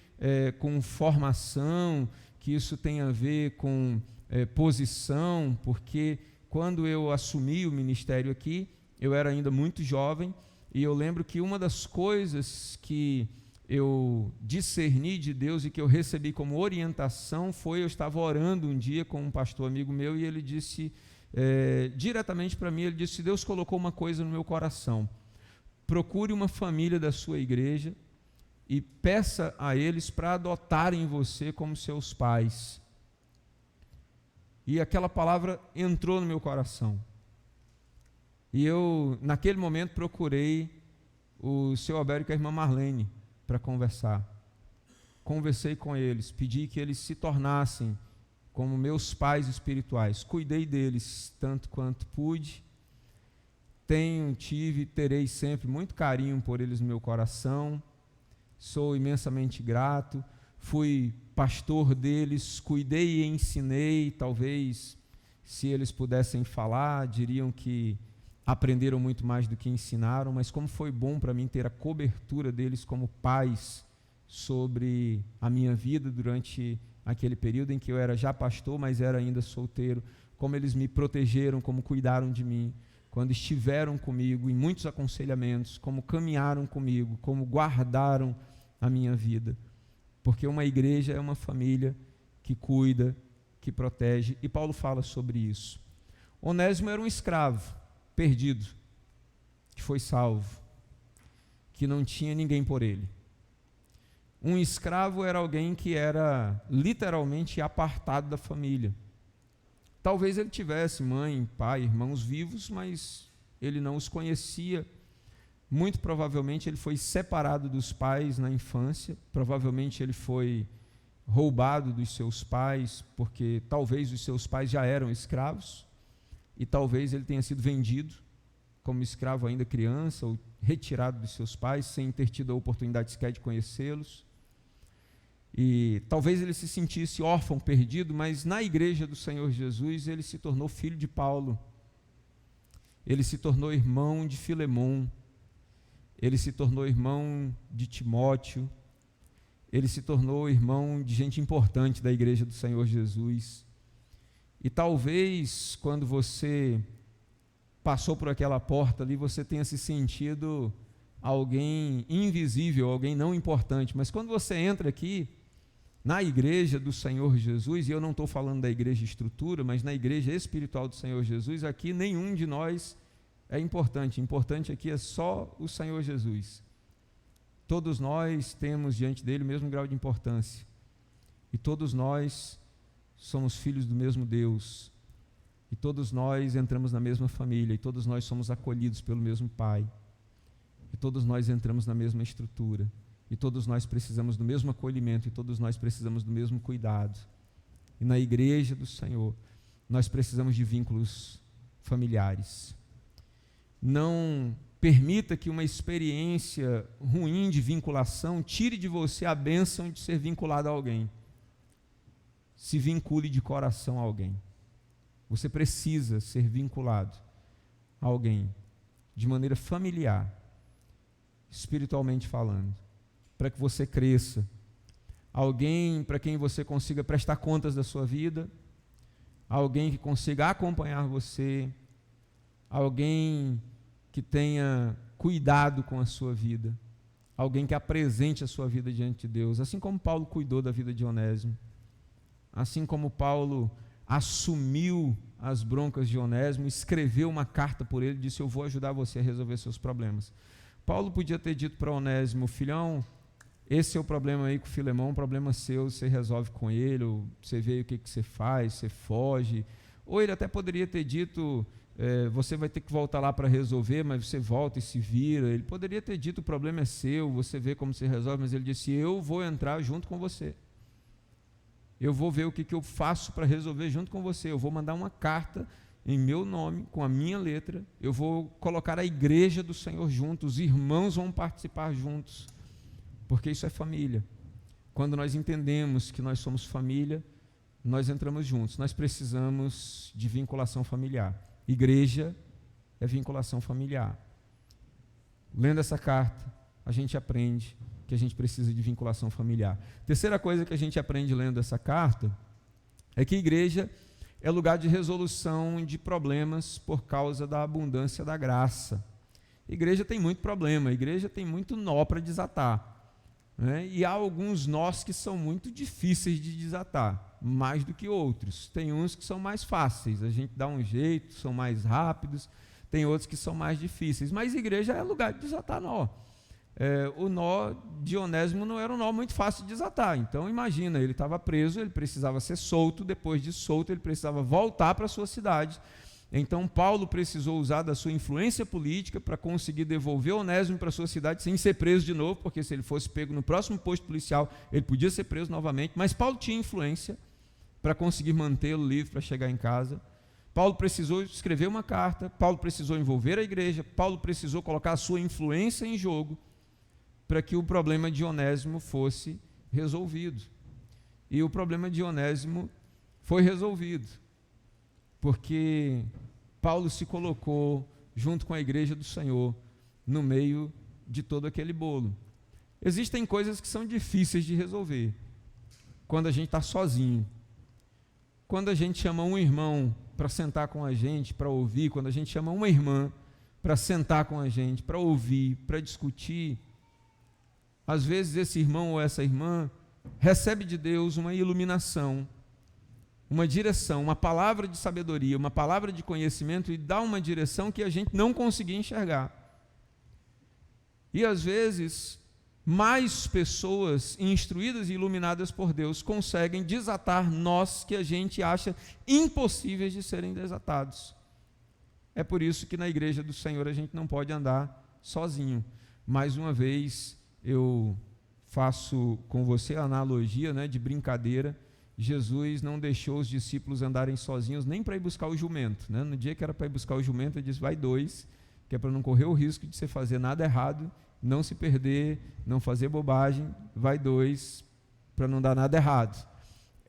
com formação, que isso tem a ver com posição, porque quando eu assumi o ministério aqui, eu era ainda muito jovem, e eu lembro que uma das coisas que eu discerni de Deus e que eu recebi como orientação foi, eu estava orando um dia com um pastor amigo meu, e ele disse diretamente para mim, ele disse: Deus colocou uma coisa no meu coração, procure uma família da sua igreja e peça a eles para adotarem você como seus pais. E aquela palavra entrou no meu coração. E eu, naquele momento, procurei o seu Albério e a irmã Marlene para conversar. Conversei com eles, pedi que eles se tornassem como meus pais espirituais. Cuidei deles tanto quanto pude. Tive e terei sempre muito carinho por eles no meu coração. Sou imensamente grato. Fui pastor deles, cuidei e ensinei. Talvez, se eles pudessem falar, diriam que aprenderam muito mais do que ensinaram, mas como foi bom para mim ter a cobertura deles como pais sobre a minha vida durante aquele período em que eu era já pastor, mas era ainda solteiro, como eles me protegeram, como cuidaram de mim, quando estiveram comigo em muitos aconselhamentos, como caminharam comigo, como guardaram a minha vida, porque uma igreja é uma família que cuida, que protege, e Paulo fala sobre isso. Onésimo era um escravo, perdido, que foi salvo, que não tinha ninguém por ele. Um escravo era alguém que era literalmente apartado da família. Talvez ele tivesse mãe, pai, irmãos vivos, mas ele não os conhecia. Muito provavelmente ele foi separado dos pais na infância, provavelmente ele foi roubado dos seus pais, porque talvez os seus pais já eram escravos, e talvez ele tenha sido vendido como escravo ainda criança, ou retirado dos seus pais, sem ter tido a oportunidade sequer de conhecê-los. E talvez ele se sentisse órfão, perdido, mas na igreja do Senhor Jesus ele se tornou filho de Paulo, ele se tornou irmão de Filemon, ele se tornou irmão de Timóteo, ele se tornou irmão de gente importante da igreja do Senhor Jesus. E talvez, quando você passou por aquela porta ali, você tenha se sentido alguém invisível, alguém não importante. Mas quando você entra aqui, na igreja do Senhor Jesus, e eu não estou falando da igreja estrutura, mas na igreja espiritual do Senhor Jesus, aqui nenhum de nós é importante. Importante aqui é só o Senhor Jesus. Todos nós temos diante dele o mesmo grau de importância. E todos nós somos filhos do mesmo Deus, e todos nós entramos na mesma família, e todos nós somos acolhidos pelo mesmo Pai, e todos nós entramos na mesma estrutura, e todos nós precisamos do mesmo acolhimento, e todos nós precisamos do mesmo cuidado. E na igreja do Senhor, nós precisamos de vínculos familiares. Não permita que uma experiência ruim de vinculação tire de você a bênção de ser vinculado a alguém. Se vincule de coração a alguém. Você precisa ser vinculado a alguém de maneira familiar, espiritualmente falando, para que você cresça. Alguém para quem você consiga prestar contas da sua vida, alguém que consiga acompanhar você, alguém que tenha cuidado com a sua vida, alguém que apresente a sua vida diante de Deus, assim como Paulo cuidou da vida de Onésimo. Assim como Paulo assumiu as broncas de Onésimo, escreveu uma carta por ele, disse: eu vou ajudar você a resolver seus problemas. Paulo podia ter dito para Onésimo: filhão, esse é o problema aí com o Filemão, um problema seu, você resolve com ele, ou você vê o que você faz, você foge. Ou ele até poderia ter dito: você vai ter que voltar lá para resolver, mas você volta e se vira. Ele poderia ter dito: o problema é seu, você vê como você resolve, mas ele disse: eu vou entrar junto com você. Eu vou ver o que eu faço para resolver junto com você. Eu vou mandar uma carta em meu nome, com a minha letra, eu vou colocar a igreja do Senhor junto, os irmãos vão participar juntos, porque isso é família. Quando nós entendemos que nós somos família, nós entramos juntos. Nós precisamos de vinculação familiar. Igreja é vinculação familiar. Lendo essa carta, a gente aprende que a gente precisa de vinculação familiar. Terceira coisa que a gente aprende lendo essa carta é que igreja é lugar de resolução de problemas por causa da abundância da graça. Igreja tem muito problema, igreja tem muito nó para desatar, né? E há alguns nós que são muito difíceis de desatar, mais do que outros. Tem uns que são mais fáceis, a gente dá um jeito, são mais rápidos, tem outros que são mais difíceis, mas igreja é lugar de desatar nó. O nó de Onésimo não era um nó muito fácil de desatar, então imagina, ele estava preso, ele precisava ser solto, depois de solto ele precisava voltar para a sua cidade. Então Paulo precisou usar da sua influência política para conseguir devolver Onésimo para a sua cidade sem ser preso de novo, porque se ele fosse pego no próximo posto policial, ele podia ser preso novamente, mas Paulo tinha influência para conseguir mantê-lo livre para chegar em casa. Paulo precisou escrever uma carta, Paulo precisou envolver a igreja, Paulo precisou colocar a sua influência em jogo para que o problema de Onésimo fosse resolvido. E o problema de Onésimo foi resolvido, porque Paulo se colocou junto com a igreja do Senhor no meio de todo aquele bolo. Existem coisas que são difíceis de resolver quando a gente está sozinho. Quando a gente chama um irmão para sentar com a gente, para ouvir, quando a gente chama uma irmã para sentar com a gente, para ouvir, para discutir, às vezes esse irmão ou essa irmã recebe de Deus uma iluminação, uma direção, uma palavra de sabedoria, uma palavra de conhecimento e dá uma direção que a gente não conseguia enxergar. E às vezes, mais pessoas instruídas e iluminadas por Deus conseguem desatar nós que a gente acha impossíveis de serem desatados. É por isso que na igreja do Senhor a gente não pode andar sozinho. Mais uma vez, eu faço com você a analogia, né, de brincadeira. Jesus não deixou os discípulos andarem sozinhos nem para ir buscar o jumento, né? No dia que era para ir buscar o jumento, ele disse, vai dois, que é para não correr o risco de você fazer nada errado, não se perder, não fazer bobagem, vai dois, para não dar nada errado.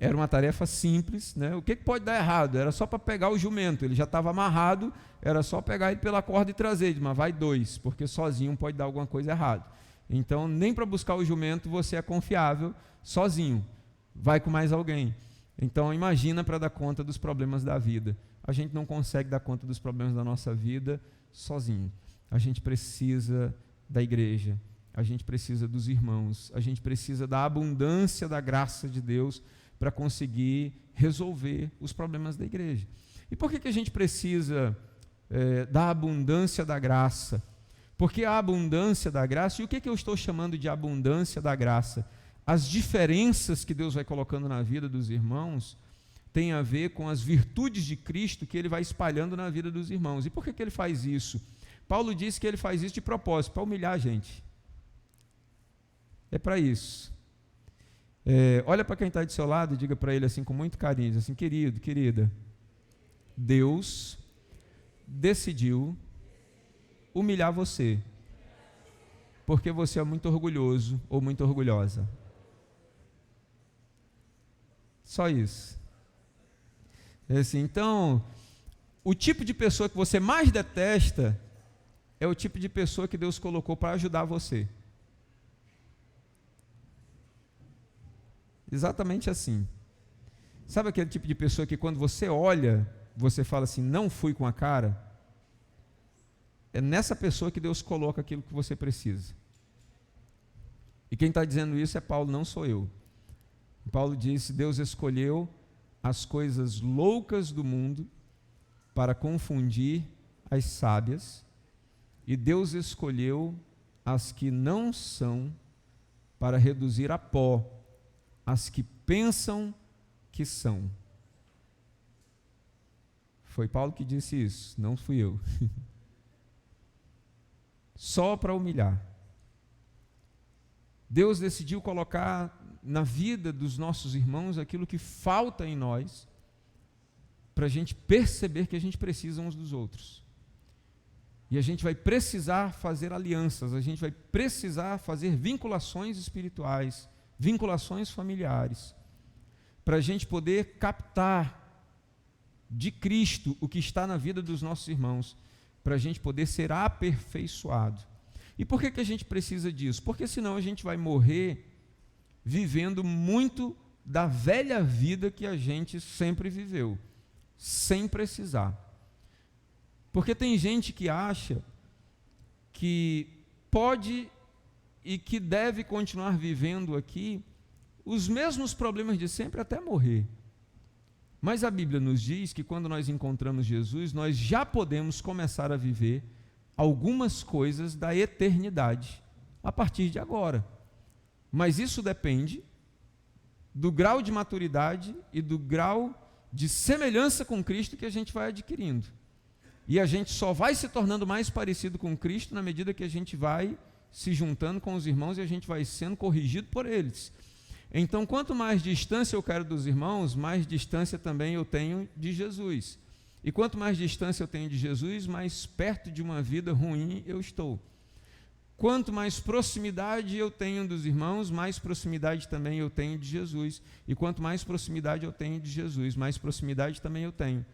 Era uma tarefa simples, né? O que pode dar errado? Era só para pegar o jumento, ele já estava amarrado, era só pegar ele pela corda e trazer, mas vai dois, porque sozinho pode dar alguma coisa errada. Então, nem para buscar o jumento você é confiável sozinho, vai com mais alguém. Então, imagina para dar conta dos problemas da vida. A gente não consegue dar conta dos problemas da nossa vida sozinho. A gente precisa da igreja, a gente precisa dos irmãos, a gente precisa da abundância da graça de Deus para conseguir resolver os problemas da igreja. E por que a gente precisa da abundância da graça? Porque a abundância da graça, e o que eu estou chamando de abundância da graça? As diferenças que Deus vai colocando na vida dos irmãos têm a ver com as virtudes de Cristo que Ele vai espalhando na vida dos irmãos. E por que Ele faz isso? Paulo diz que Ele faz isso de propósito, para humilhar a gente. É para isso. Olha para quem está do seu lado e diga para ele assim com muito carinho, assim, querido, querida, Deus decidiu humilhar você, porque você é muito orgulhoso ou muito orgulhosa. Só isso. Assim, então, o tipo de pessoa que você mais detesta é o tipo de pessoa que Deus colocou para ajudar você. Exatamente assim. Sabe aquele tipo de pessoa que quando você olha, você fala assim, não fui com a cara? É nessa pessoa que Deus coloca aquilo que você precisa. E quem está dizendo isso é Paulo, não sou eu. Paulo disse, Deus escolheu as coisas loucas do mundo para confundir as sábias, e Deus escolheu as que não são para reduzir a pó as que pensam que são. Foi Paulo que disse isso, não fui eu. Só para humilhar. Deus decidiu colocar na vida dos nossos irmãos aquilo que falta em nós, para a gente perceber que a gente precisa uns dos outros. E a gente vai precisar fazer alianças, a gente vai precisar fazer vinculações espirituais, vinculações familiares, para a gente poder captar de Cristo o que está na vida dos nossos irmãos, para a gente poder ser aperfeiçoado. E por que a gente precisa disso? Porque senão a gente vai morrer vivendo muito da velha vida que a gente sempre viveu, sem precisar. Porque tem gente que acha que pode e que deve continuar vivendo aqui os mesmos problemas de sempre até morrer. Mas a Bíblia nos diz que quando nós encontramos Jesus, nós já podemos começar a viver algumas coisas da eternidade a partir de agora. Mas isso depende do grau de maturidade e do grau de semelhança com Cristo que a gente vai adquirindo. E a gente só vai se tornando mais parecido com Cristo na medida que a gente vai se juntando com os irmãos e a gente vai sendo corrigido por eles. Então, quanto mais distância eu quero dos irmãos, mais distância também eu tenho de Jesus. E quanto mais distância eu tenho de Jesus, mais perto de uma vida ruim eu estou. Quanto mais proximidade eu tenho dos irmãos, mais proximidade também eu tenho de Jesus. E quanto mais proximidade eu tenho de Jesus, mais proximidade também eu tenho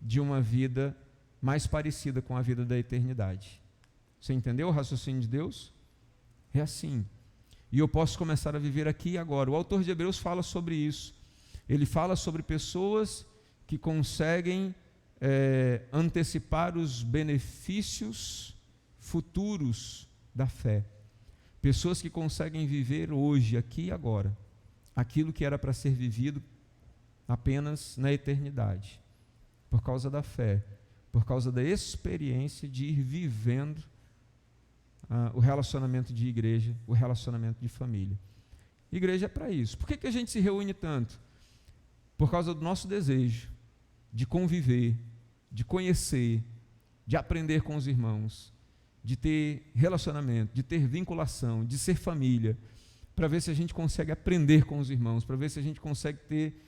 de uma vida mais parecida com a vida da eternidade. Você entendeu o raciocínio de Deus? É assim. E eu posso começar a viver aqui e agora. O autor de Hebreus fala sobre isso. Ele fala sobre pessoas que conseguem antecipar os benefícios futuros da fé. Pessoas que conseguem viver hoje, aqui e agora, aquilo que era para ser vivido apenas na eternidade, por causa da fé, por causa da experiência de ir vivendo o relacionamento de igreja, o relacionamento de família. Igreja é para isso. Por que a gente se reúne tanto? Por causa do nosso desejo de conviver, de conhecer, de aprender com os irmãos, de ter relacionamento, de ter vinculação, de ser família, para ver se a gente consegue aprender com os irmãos, para ver se a gente consegue ter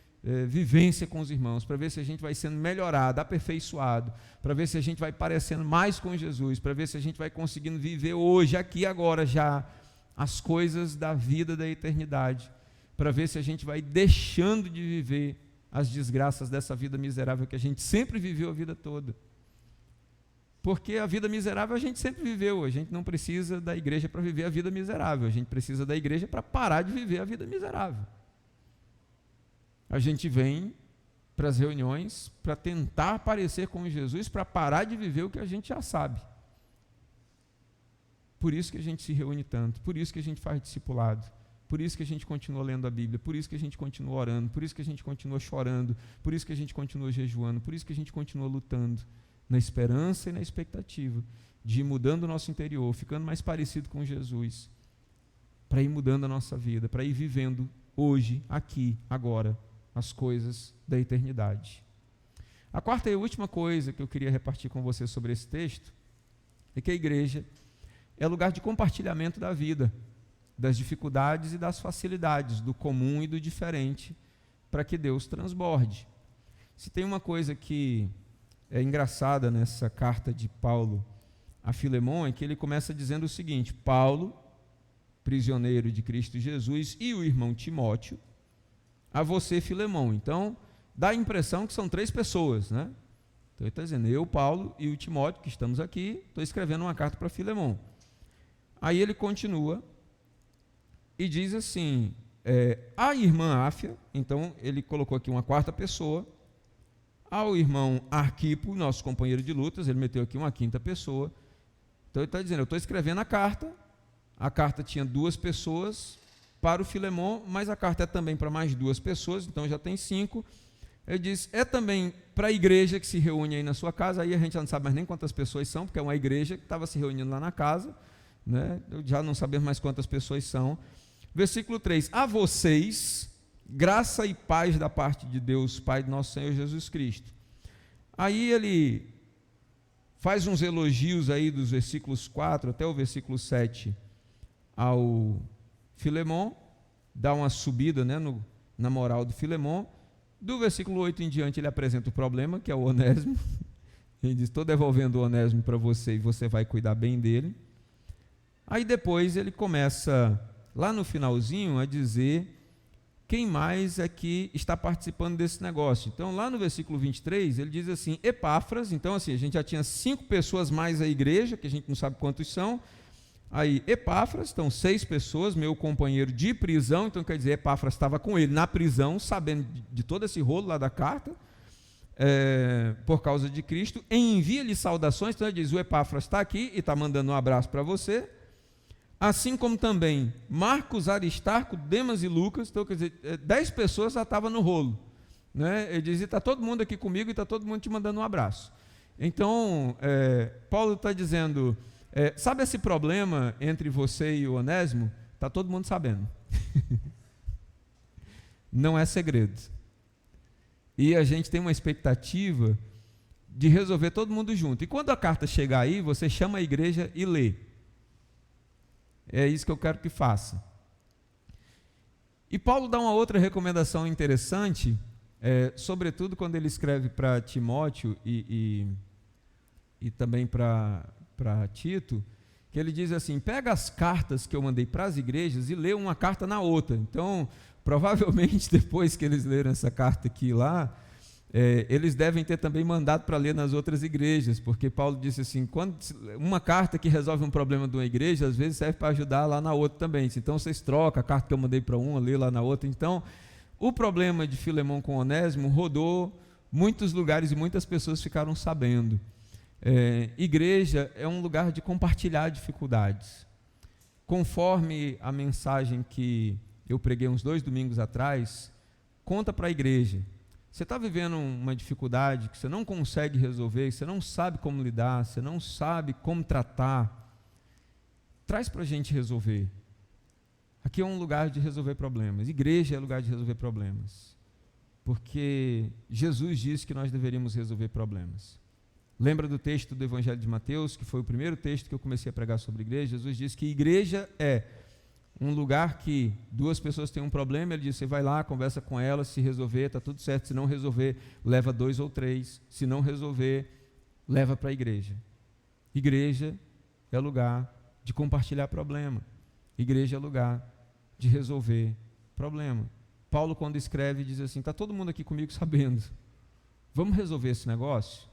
vivência com os irmãos, para ver se a gente vai sendo melhorado, aperfeiçoado, para ver se a gente vai parecendo mais com Jesus, para ver se a gente vai conseguindo viver hoje, aqui, agora já, as coisas da vida da eternidade, para ver se a gente vai deixando de viver as desgraças dessa vida miserável que a gente sempre viveu a vida toda. Porque a vida miserável a gente sempre viveu, a gente não precisa da igreja para viver a vida miserável, a gente precisa da igreja para parar de viver a vida miserável. A gente vem para as reuniões para tentar parecer com Jesus, para parar de viver o que a gente já sabe. Por isso que a gente se reúne tanto, por isso que a gente faz discipulado, por isso que a gente continua lendo a Bíblia, por isso que a gente continua orando, por isso que a gente continua chorando, por isso que a gente continua jejuando, por isso que a gente continua lutando, na esperança e na expectativa de ir mudando o nosso interior, ficando mais parecido com Jesus, para ir mudando a nossa vida, para ir vivendo hoje, aqui, agora, as coisas da eternidade. A quarta e última coisa que eu queria repartir com você sobre esse texto é que a igreja é lugar de compartilhamento da vida, das dificuldades e das facilidades, do comum e do diferente, para que Deus transborde. Se tem uma coisa que é engraçada nessa carta de Paulo a Filemon, é que ele começa dizendo o seguinte: Paulo, prisioneiro de Cristo Jesus, e o irmão Timóteo, a você, Filemon. Então, dá a impressão que são três pessoas, né? Então, ele está dizendo, eu, Paulo e o Timóteo, que estamos aqui, estou escrevendo uma carta para Filemon. Aí ele continua e diz assim, a irmã Áfia, então ele colocou aqui uma quarta pessoa, ao irmão Arquipo, nosso companheiro de lutas, ele meteu aqui uma quinta pessoa. Então ele está dizendo, eu estou escrevendo a carta tinha duas pessoas para o Filemon, mas a carta é também para mais duas pessoas, então já tem 5. Ele diz, é também para a igreja que se reúne aí na sua casa, aí a gente já não sabe mais nem quantas pessoas são, porque é uma igreja que estava se reunindo lá na casa, né? Já não sabemos mais quantas pessoas são. Versículo 3, a vocês, graça e paz da parte de Deus, Pai de nosso Senhor Jesus Cristo. Aí ele faz uns elogios aí dos versículos 4 até o versículo 7 ao Filemon, dá uma subida, né, na moral do Filemon, Do versículo 8 em diante, ele apresenta o problema, que é o Onésimo. Ele diz: estou devolvendo o Onésimo para você e você vai cuidar bem dele. Aí depois ele começa, lá no finalzinho, a dizer quem mais é que está participando desse negócio. Então, lá no versículo 23, ele diz assim: Epáfras. Então, assim, a gente já tinha 5 pessoas mais a igreja, que a gente não sabe quantos são. Aí, Epáfras, então 6 pessoas, meu companheiro de prisão. Então, quer dizer, Epáfras estava com ele na prisão, sabendo de todo esse rolo lá da carta, por causa de Cristo. Envia-lhe saudações. Então, ele diz: o Epáfras está aqui e está mandando um abraço para você. Assim como também Marcos, Aristarco, Demas e Lucas. Então, quer dizer, 10 pessoas já estavam no rolo, né? Ele dizia: está todo mundo aqui comigo e está todo mundo te mandando um abraço. Então, Paulo está dizendo: sabe esse problema entre você e o Onésimo? Está todo mundo sabendo. Não é segredo. E a gente tem uma expectativa de resolver todo mundo junto. E quando a carta chegar aí, você chama a igreja e lê. É isso que eu quero que faça. E Paulo dá uma outra recomendação interessante, sobretudo quando ele escreve para Timóteo e também para Tito, que ele diz assim: pega as cartas que eu mandei para as igrejas e lê uma carta na outra. Então, provavelmente, depois que eles leram essa carta aqui e lá, eles devem ter também mandado para ler nas outras igrejas, porque Paulo disse assim: quando uma carta que resolve um problema de uma igreja, às vezes serve para ajudar lá na outra também. Então vocês trocam a carta que eu mandei para uma, lê lá na outra. Então, o problema de Filemão com Onésimo rodou muitos lugares e muitas pessoas ficaram sabendo. Igreja é um lugar de compartilhar dificuldades. Conforme a mensagem que eu preguei uns 2 domingos atrás, conta para a igreja. Você está vivendo uma dificuldade que você não consegue resolver, você não sabe como lidar, você não sabe como tratar, traz para a gente resolver. Aqui é um lugar de resolver problemas. Igreja é lugar de resolver problemas, porque Jesus disse que nós deveríamos resolver problemas. Lembra do texto do Evangelho de Mateus, que foi o primeiro texto que eu comecei a pregar sobre igreja? Jesus disse que igreja é um lugar que 2 pessoas têm um problema, ele diz: você vai lá, conversa com elas, se resolver, está tudo certo. Se não resolver, leva 2 ou 3. Se não resolver, leva para a igreja. Igreja é lugar de compartilhar problema. Igreja é lugar de resolver problema. Paulo, quando escreve, diz assim: está todo mundo aqui comigo sabendo. Vamos resolver esse negócio?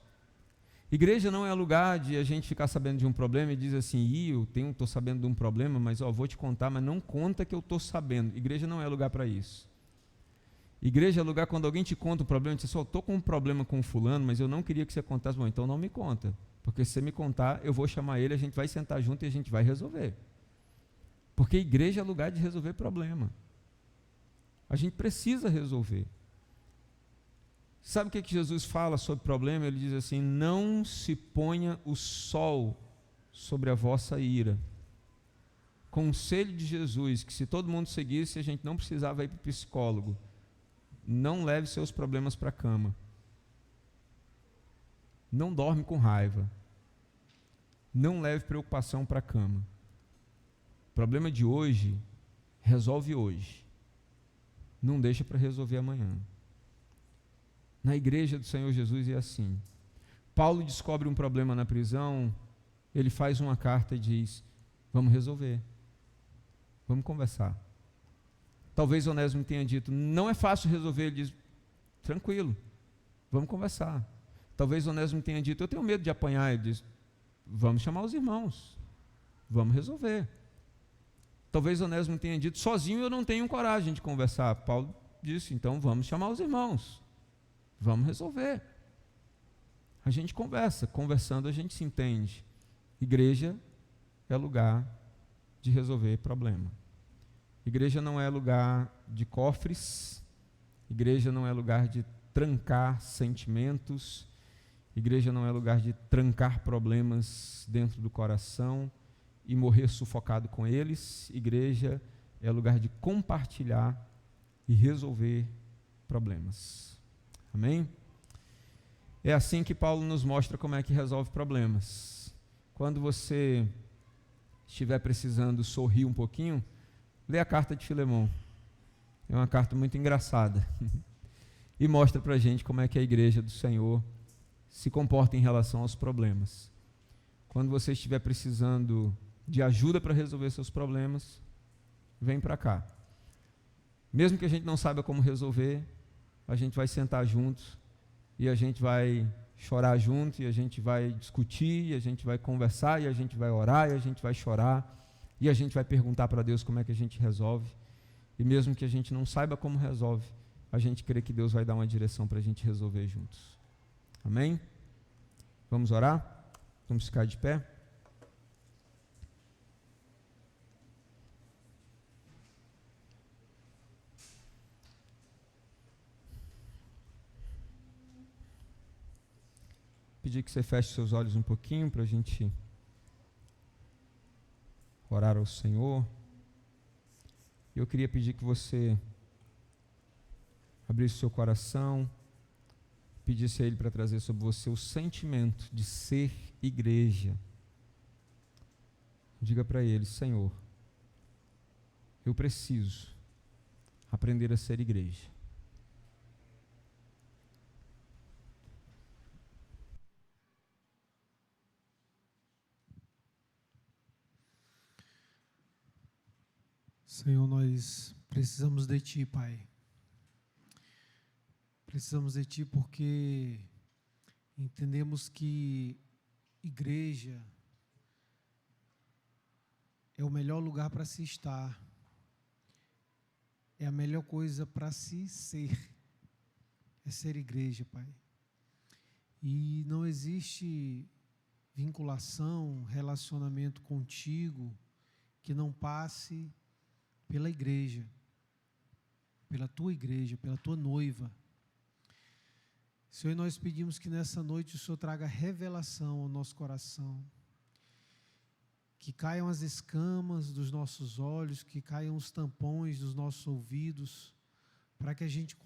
Igreja não é lugar de a gente ficar sabendo de um problema e diz assim: eu estou sabendo de um problema, mas vou te contar, mas não conta que eu estou sabendo. Igreja não é lugar para isso. Igreja é lugar quando alguém te conta um problema, e diz: estou com um problema com fulano, mas eu não queria que você contasse. Bom, então não me conta, porque se você me contar, eu vou chamar ele, a gente vai sentar junto e a gente vai resolver. Porque igreja é lugar de resolver problema. A gente precisa resolver. Sabe o que Jesus fala sobre problema? Ele diz assim: não se ponha o sol sobre a vossa ira. Conselho de Jesus, que se todo mundo seguisse, a gente não precisava ir para o psicólogo. Não leve seus problemas para a cama. Não dorme com raiva. Não leve preocupação para a cama. O problema de hoje, resolve hoje. Não deixa para resolver amanhã. Na igreja do Senhor Jesus é assim. Paulo descobre um problema na prisão, ele faz uma carta e diz: vamos resolver, vamos conversar. Talvez Onésimo tenha dito: não é fácil resolver. Ele diz: tranquilo, vamos conversar. Talvez Onésimo tenha dito: eu tenho medo de apanhar. Ele diz: vamos chamar os irmãos, vamos resolver. Talvez Onésimo tenha dito: sozinho eu não tenho coragem de conversar. Paulo disse: então vamos chamar os irmãos, vamos resolver. A gente conversa, conversando a gente se entende. Igreja é lugar de resolver problema. Igreja não é lugar de cofres, igreja não é lugar de trancar sentimentos, igreja não é lugar de trancar problemas dentro do coração e morrer sufocado com eles. Igreja é lugar de compartilhar e resolver problemas. Amém? É assim que Paulo nos mostra como é que resolve problemas. Quando você estiver precisando sorrir um pouquinho, lê a carta de Filemão. É uma carta muito engraçada. e mostra para a gente como é que a igreja do Senhor se comporta em relação aos problemas. Quando você estiver precisando de ajuda para resolver seus problemas, vem para cá. Mesmo que a gente não saiba como resolver, a gente vai sentar juntos e a gente vai chorar junto, e a gente vai discutir, e a gente vai conversar, e a gente vai orar, e a gente vai chorar, e a gente vai perguntar para Deus como é que a gente resolve. E mesmo que a gente não saiba como resolve, a gente crê que Deus vai dar uma direção para a gente resolver juntos. Amém? Vamos orar? Vamos ficar de pé? Pedir que você feche seus olhos um pouquinho para a gente orar ao Senhor. Eu queria pedir que você abrisse seu coração, pedisse a Ele para trazer sobre você o sentimento de ser igreja. Diga para Ele: Senhor, eu preciso aprender a ser igreja. Senhor, nós precisamos de Ti, Pai. Precisamos de Ti porque entendemos que igreja é o melhor lugar para se estar, é a melhor coisa para se ser, é ser igreja, Pai. E não existe vinculação, relacionamento contigo que não passe pela igreja, pela Tua igreja, pela Tua noiva. Senhor, nós pedimos que nessa noite o Senhor traga revelação ao nosso coração, que caiam as escamas dos nossos olhos, que caiam os tampões dos nossos ouvidos, para que a gente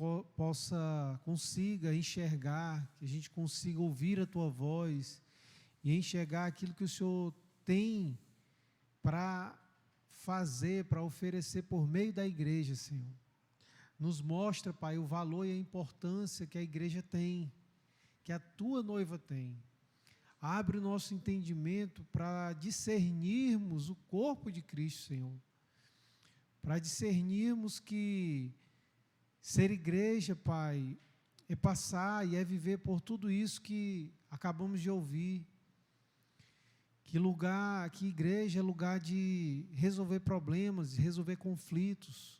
consiga enxergar, que a gente consiga ouvir a Tua voz e enxergar aquilo que o Senhor tem para fazer, para oferecer por meio da igreja, Senhor. Nos mostra, Pai, o valor e a importância que a igreja tem, que a Tua noiva tem. Abre o nosso entendimento para discernirmos o corpo de Cristo, Senhor. Para discernirmos que ser igreja, Pai, é passar e é viver por tudo isso que acabamos de ouvir. Que igreja é lugar de resolver problemas, de resolver conflitos.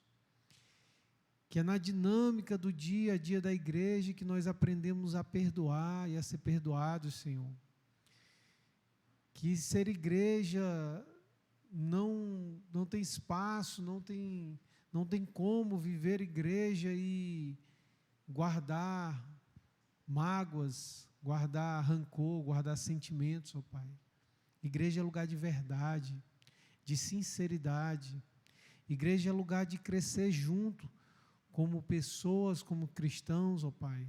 Que é na dinâmica do dia a dia da igreja que nós aprendemos a perdoar e a ser perdoados, Senhor. Que ser igreja não tem espaço, não tem como viver igreja e guardar mágoas, guardar rancor, guardar sentimentos, ó Pai. Igreja é lugar de verdade, de sinceridade. Igreja é lugar de crescer junto, como pessoas, como cristãos, ó Pai.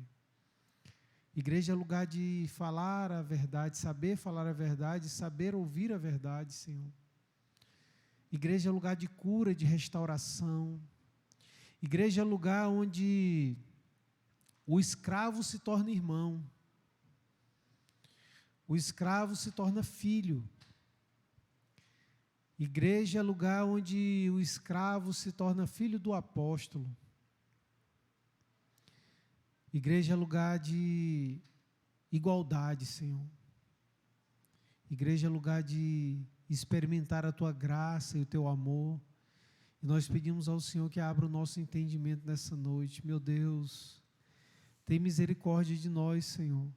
Igreja é lugar de falar a verdade, saber falar a verdade, saber ouvir a verdade, Senhor. Igreja é lugar de cura, de restauração. Igreja é lugar onde o escravo se torna irmão. O escravo se torna filho. Igreja é lugar onde o escravo se torna filho do apóstolo. Igreja é lugar de igualdade, Senhor. Igreja é lugar de experimentar a Tua graça e o Teu amor. E nós pedimos ao Senhor que abra o nosso entendimento nessa noite. Meu Deus, tem misericórdia de nós, Senhor.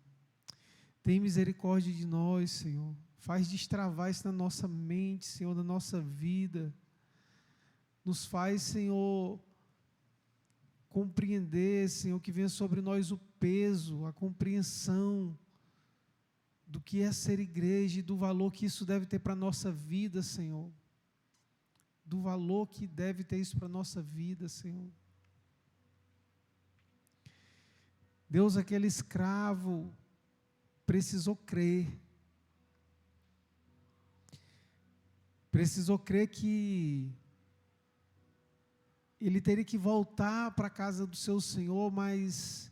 Tem misericórdia de nós, Senhor. Faz destravar isso na nossa mente, Senhor, na nossa vida. Nos faz, Senhor, compreender, Senhor, que venha sobre nós o peso, a compreensão do que é ser igreja e do valor que isso deve ter para a nossa vida, Senhor. Do valor que deve ter isso para a nossa vida, Senhor. Deus, aquele escravo precisou crer. Precisou crer que ele teria que voltar para a casa do seu Senhor, mas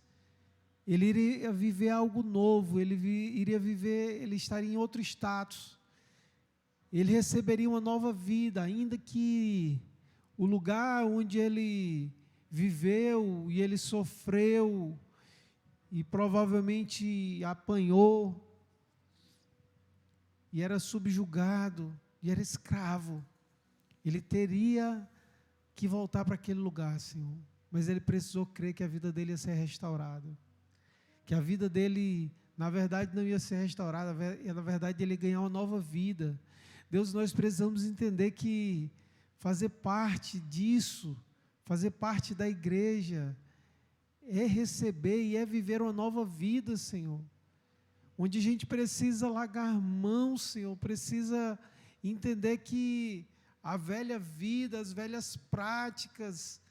ele iria viver algo novo, ele estaria em outro status, ele receberia uma nova vida, ainda que o lugar onde ele viveu e ele sofreu e provavelmente apanhou e era subjugado e era escravo, ele teria que voltar para aquele lugar, Senhor, mas ele precisou crer que a vida dele ia ser restaurada, que a vida dele, na verdade, não ia ser restaurada, na verdade, ele ia ganhar uma nova vida. Deus, nós precisamos entender que fazer parte disso, fazer parte da igreja, é receber e é viver uma nova vida, Senhor, onde a gente precisa largar mão, Senhor, precisa entender que a velha vida, as velhas práticas,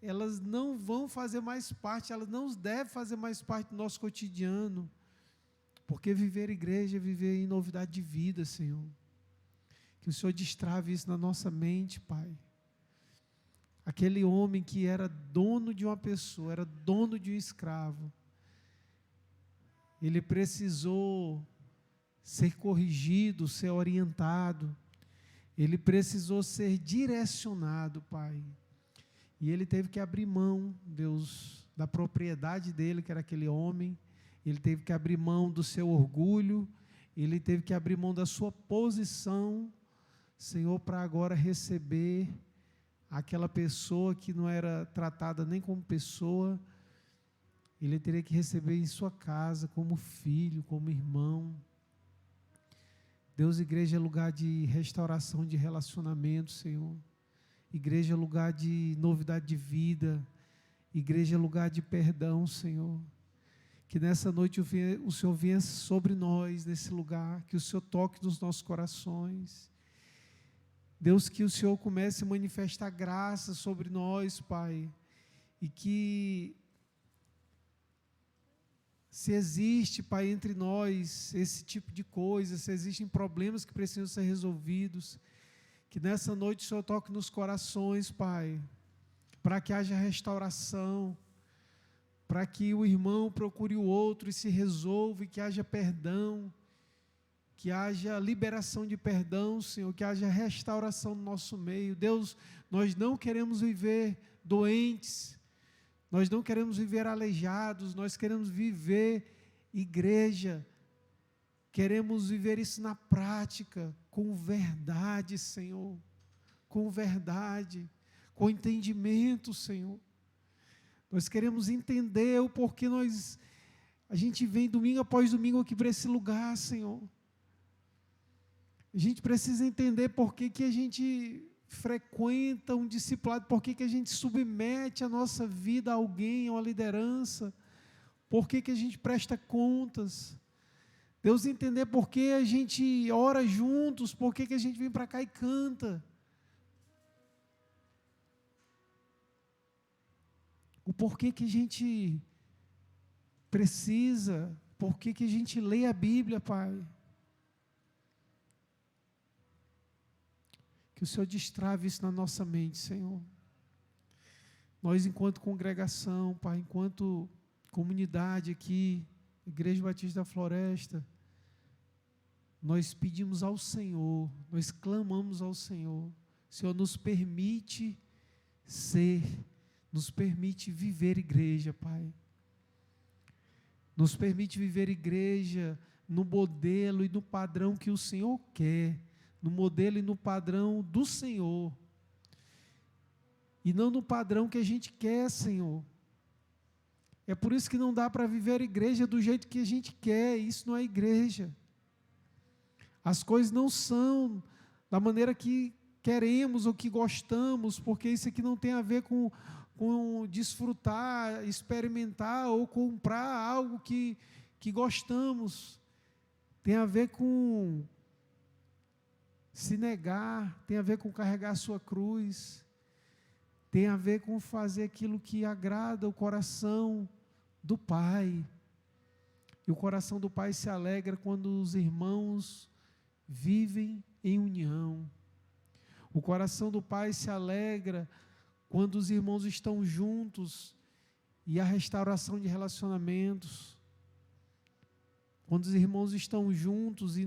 elas não vão fazer mais parte, elas não devem fazer mais parte do nosso cotidiano, porque viver igreja é viver em novidade de vida, Senhor. Que o Senhor destrave isso na nossa mente, Pai. Aquele homem que era dono de uma pessoa, era dono de um escravo, ele precisou ser corrigido, ser orientado, ele precisou ser direcionado, Pai. E ele teve que abrir mão, Deus, da propriedade dele, que era aquele homem. Ele teve que abrir mão do seu orgulho. Ele teve que abrir mão da sua posição, Senhor, para agora receber aquela pessoa que não era tratada nem como pessoa. Ele teria que receber em sua casa, como filho, como irmão. Deus, igreja é lugar de restauração de relacionamento, Senhor. Igreja é lugar de novidade de vida. Igreja é lugar de perdão, Senhor. Que nessa noite o Senhor venha sobre nós, nesse lugar. Que o Senhor toque nos nossos corações. Deus, que o Senhor comece a manifestar graça sobre nós, Pai. E que, se existe, Pai, entre nós esse tipo de coisa, se existem problemas que precisam ser resolvidos, que nessa noite o Senhor toque nos corações, Pai, para que haja restauração, para que o irmão procure o outro e se resolva, e que haja perdão, que haja liberação de perdão, Senhor, que haja restauração no nosso meio. Deus, nós não queremos viver doentes, nós não queremos viver aleijados, nós queremos viver igreja, queremos viver isso na prática, com verdade, Senhor, com verdade, com entendimento, Senhor. Nós queremos entender o porquê a gente vem domingo após domingo aqui para esse lugar, Senhor. A gente precisa entender por que a gente frequenta um discipulado, por que a gente submete a nossa vida a alguém, a uma liderança, por que a gente presta contas. Deus, entender por que a gente ora juntos, por que a gente vem para cá e canta. O porquê que a gente precisa, por que a gente lê a Bíblia, Pai. Que o Senhor destrave isso na nossa mente, Senhor. Nós, enquanto congregação, Pai, enquanto comunidade aqui, Igreja Batista da Floresta, nós pedimos ao Senhor, nós clamamos ao Senhor. Senhor, nos permite ser, nos permite viver igreja, Pai. Nos permite viver igreja no modelo e no padrão que o Senhor quer, no modelo e no padrão do Senhor, e não no padrão que a gente quer, Senhor. É por isso que não dá para viver igreja do jeito que a gente quer, isso não é igreja. As coisas não são da maneira que queremos ou que gostamos, porque isso aqui não tem a ver com desfrutar, experimentar ou comprar algo que gostamos. Tem a ver com se negar, tem a ver com carregar a sua cruz, tem a ver com fazer aquilo que agrada o coração do Pai. E o coração do Pai se alegra quando os irmãos vivem em união. O coração do Pai se alegra quando os irmãos estão juntos e a restauração de relacionamentos. Quando os irmãos estão juntos e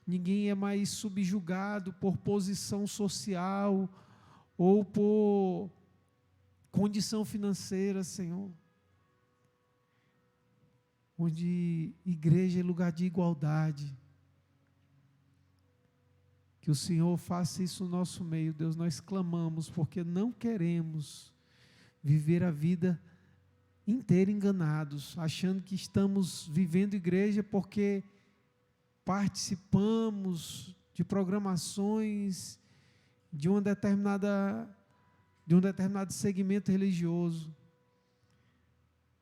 ninguém é mais subjugado por posição social ou por condição financeira, Senhor. Onde igreja é lugar de igualdade. Que o Senhor faça isso no nosso meio, Deus. Nós clamamos porque não queremos viver a vida inteira enganados, achando que estamos vivendo igreja porque participamos de programações de um determinado segmento religioso.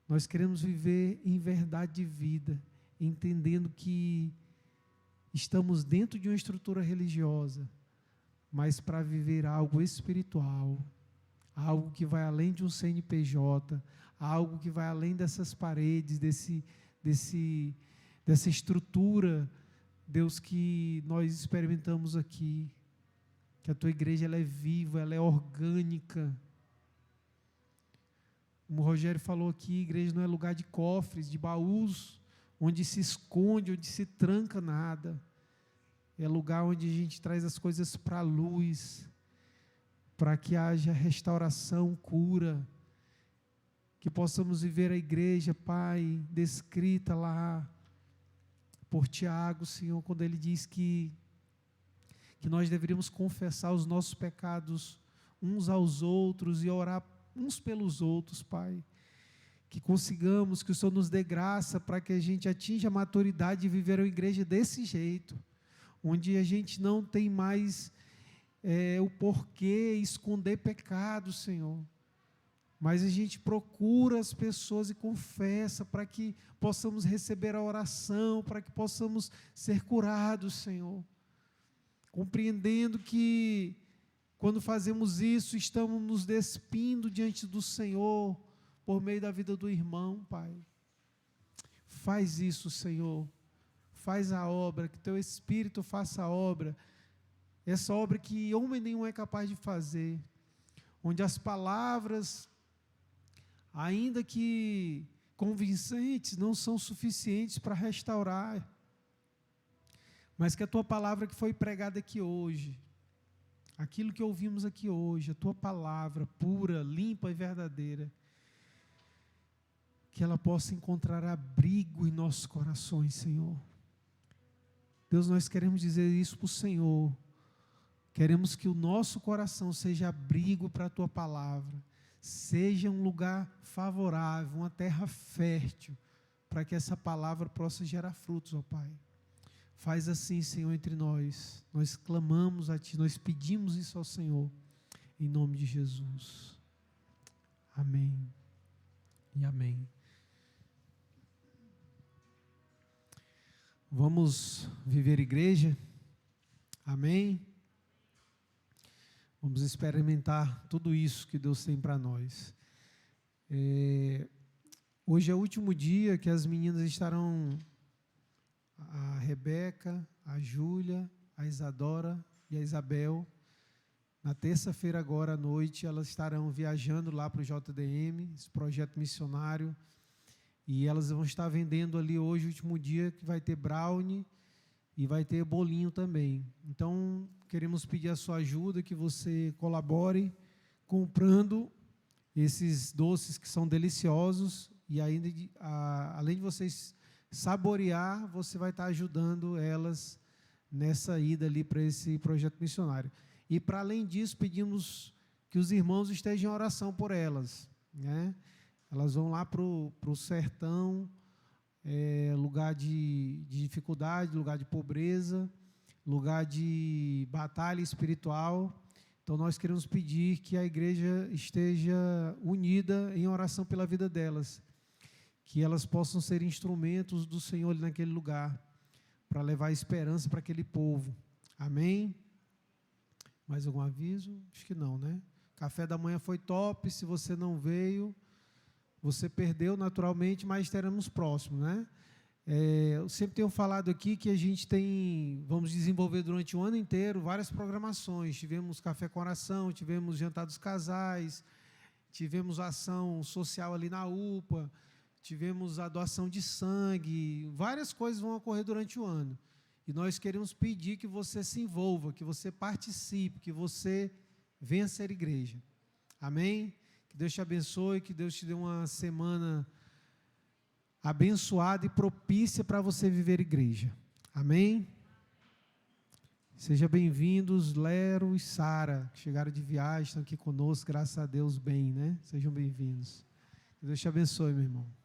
Nós queremos viver em verdade de vida, entendendo que estamos dentro de uma estrutura religiosa, mas para viver algo espiritual, algo que vai além de um CNPJ, algo que vai além dessas paredes, dessa estrutura, Deus, que nós experimentamos aqui. Que a tua igreja ela é viva, ela é orgânica. Como o Rogério falou aqui, igreja não é lugar de cofres, de baús, onde se esconde, onde se tranca nada. É lugar onde a gente traz as coisas para a luz, para que haja restauração, cura, que possamos viver a igreja, Pai, descrita lá por Tiago, Senhor, quando ele diz que nós deveríamos confessar os nossos pecados uns aos outros e orar uns pelos outros, Pai. Que consigamos, que o Senhor nos dê graça para que a gente atinja a maturidade de viver a igreja desse jeito, onde a gente não tem mais o porquê esconder pecado, Senhor. Mas a gente procura as pessoas e confessa para que possamos receber a oração, para que possamos ser curados, Senhor. Compreendendo que quando fazemos isso, estamos nos despindo diante do Senhor, por meio da vida do irmão, Pai. Faz isso, Senhor. Faz a obra, que Teu Espírito faça a obra. Essa obra que homem nenhum é capaz de fazer. Onde as palavras, ainda que convincentes, não são suficientes para restaurar. Mas que a Tua palavra que foi pregada aqui hoje, aquilo que ouvimos aqui hoje, a Tua palavra pura, limpa e verdadeira, que ela possa encontrar abrigo em nossos corações, Senhor. Deus, nós queremos dizer isso para o Senhor. Queremos que o nosso coração seja abrigo para a Tua palavra, seja um lugar favorável, uma terra fértil, para que essa palavra possa gerar frutos, ó Pai. Faz assim, Senhor, entre nós. Nós clamamos a Ti, nós pedimos isso ao Senhor, em nome de Jesus. Amém e amém. Vamos viver igreja? Amém? Vamos experimentar tudo isso que Deus tem para nós. Hoje é o último dia que as meninas estarão, a Rebeca, a Júlia, a Isadora e a Isabel. Na terça-feira agora à noite elas estarão viajando lá para o JDM, esse projeto missionário, e elas vão estar vendendo ali hoje, o último dia, que vai ter brownie e vai ter bolinho também. Então, queremos pedir a sua ajuda, que você colabore comprando esses doces que são deliciosos, e ainda, além de vocês saborear, você vai estar ajudando elas nessa ida ali para esse projeto missionário. E, para além disso, pedimos que os irmãos estejam em oração por elas, né? Elas vão lá para o sertão, lugar de dificuldade, lugar de pobreza, lugar de batalha espiritual. Então, nós queremos pedir que a igreja esteja unida em oração pela vida delas, que elas possam ser instrumentos do Senhor ali naquele lugar, para levar esperança para aquele povo. Amém? Mais algum aviso? Acho que não, né? Café da manhã foi top. Se você não veio, você perdeu naturalmente, mas estaremos próximos, né? Eu sempre tenho falado aqui que a gente vamos desenvolver durante o ano inteiro várias programações. Tivemos café com oração, tivemos jantar dos casais, tivemos ação social ali na UPA, tivemos a doação de sangue, várias coisas vão ocorrer durante o ano. E nós queremos pedir que você se envolva, que você participe, que você venha ser igreja. Amém? Que Deus te abençoe, que Deus te dê uma semana abençoada e propícia para você viver igreja. Amém? Sejam bem-vindos, Lero e Sara, que chegaram de viagem, estão aqui conosco, graças a Deus, bem, né? Sejam bem-vindos. Que Deus te abençoe, meu irmão.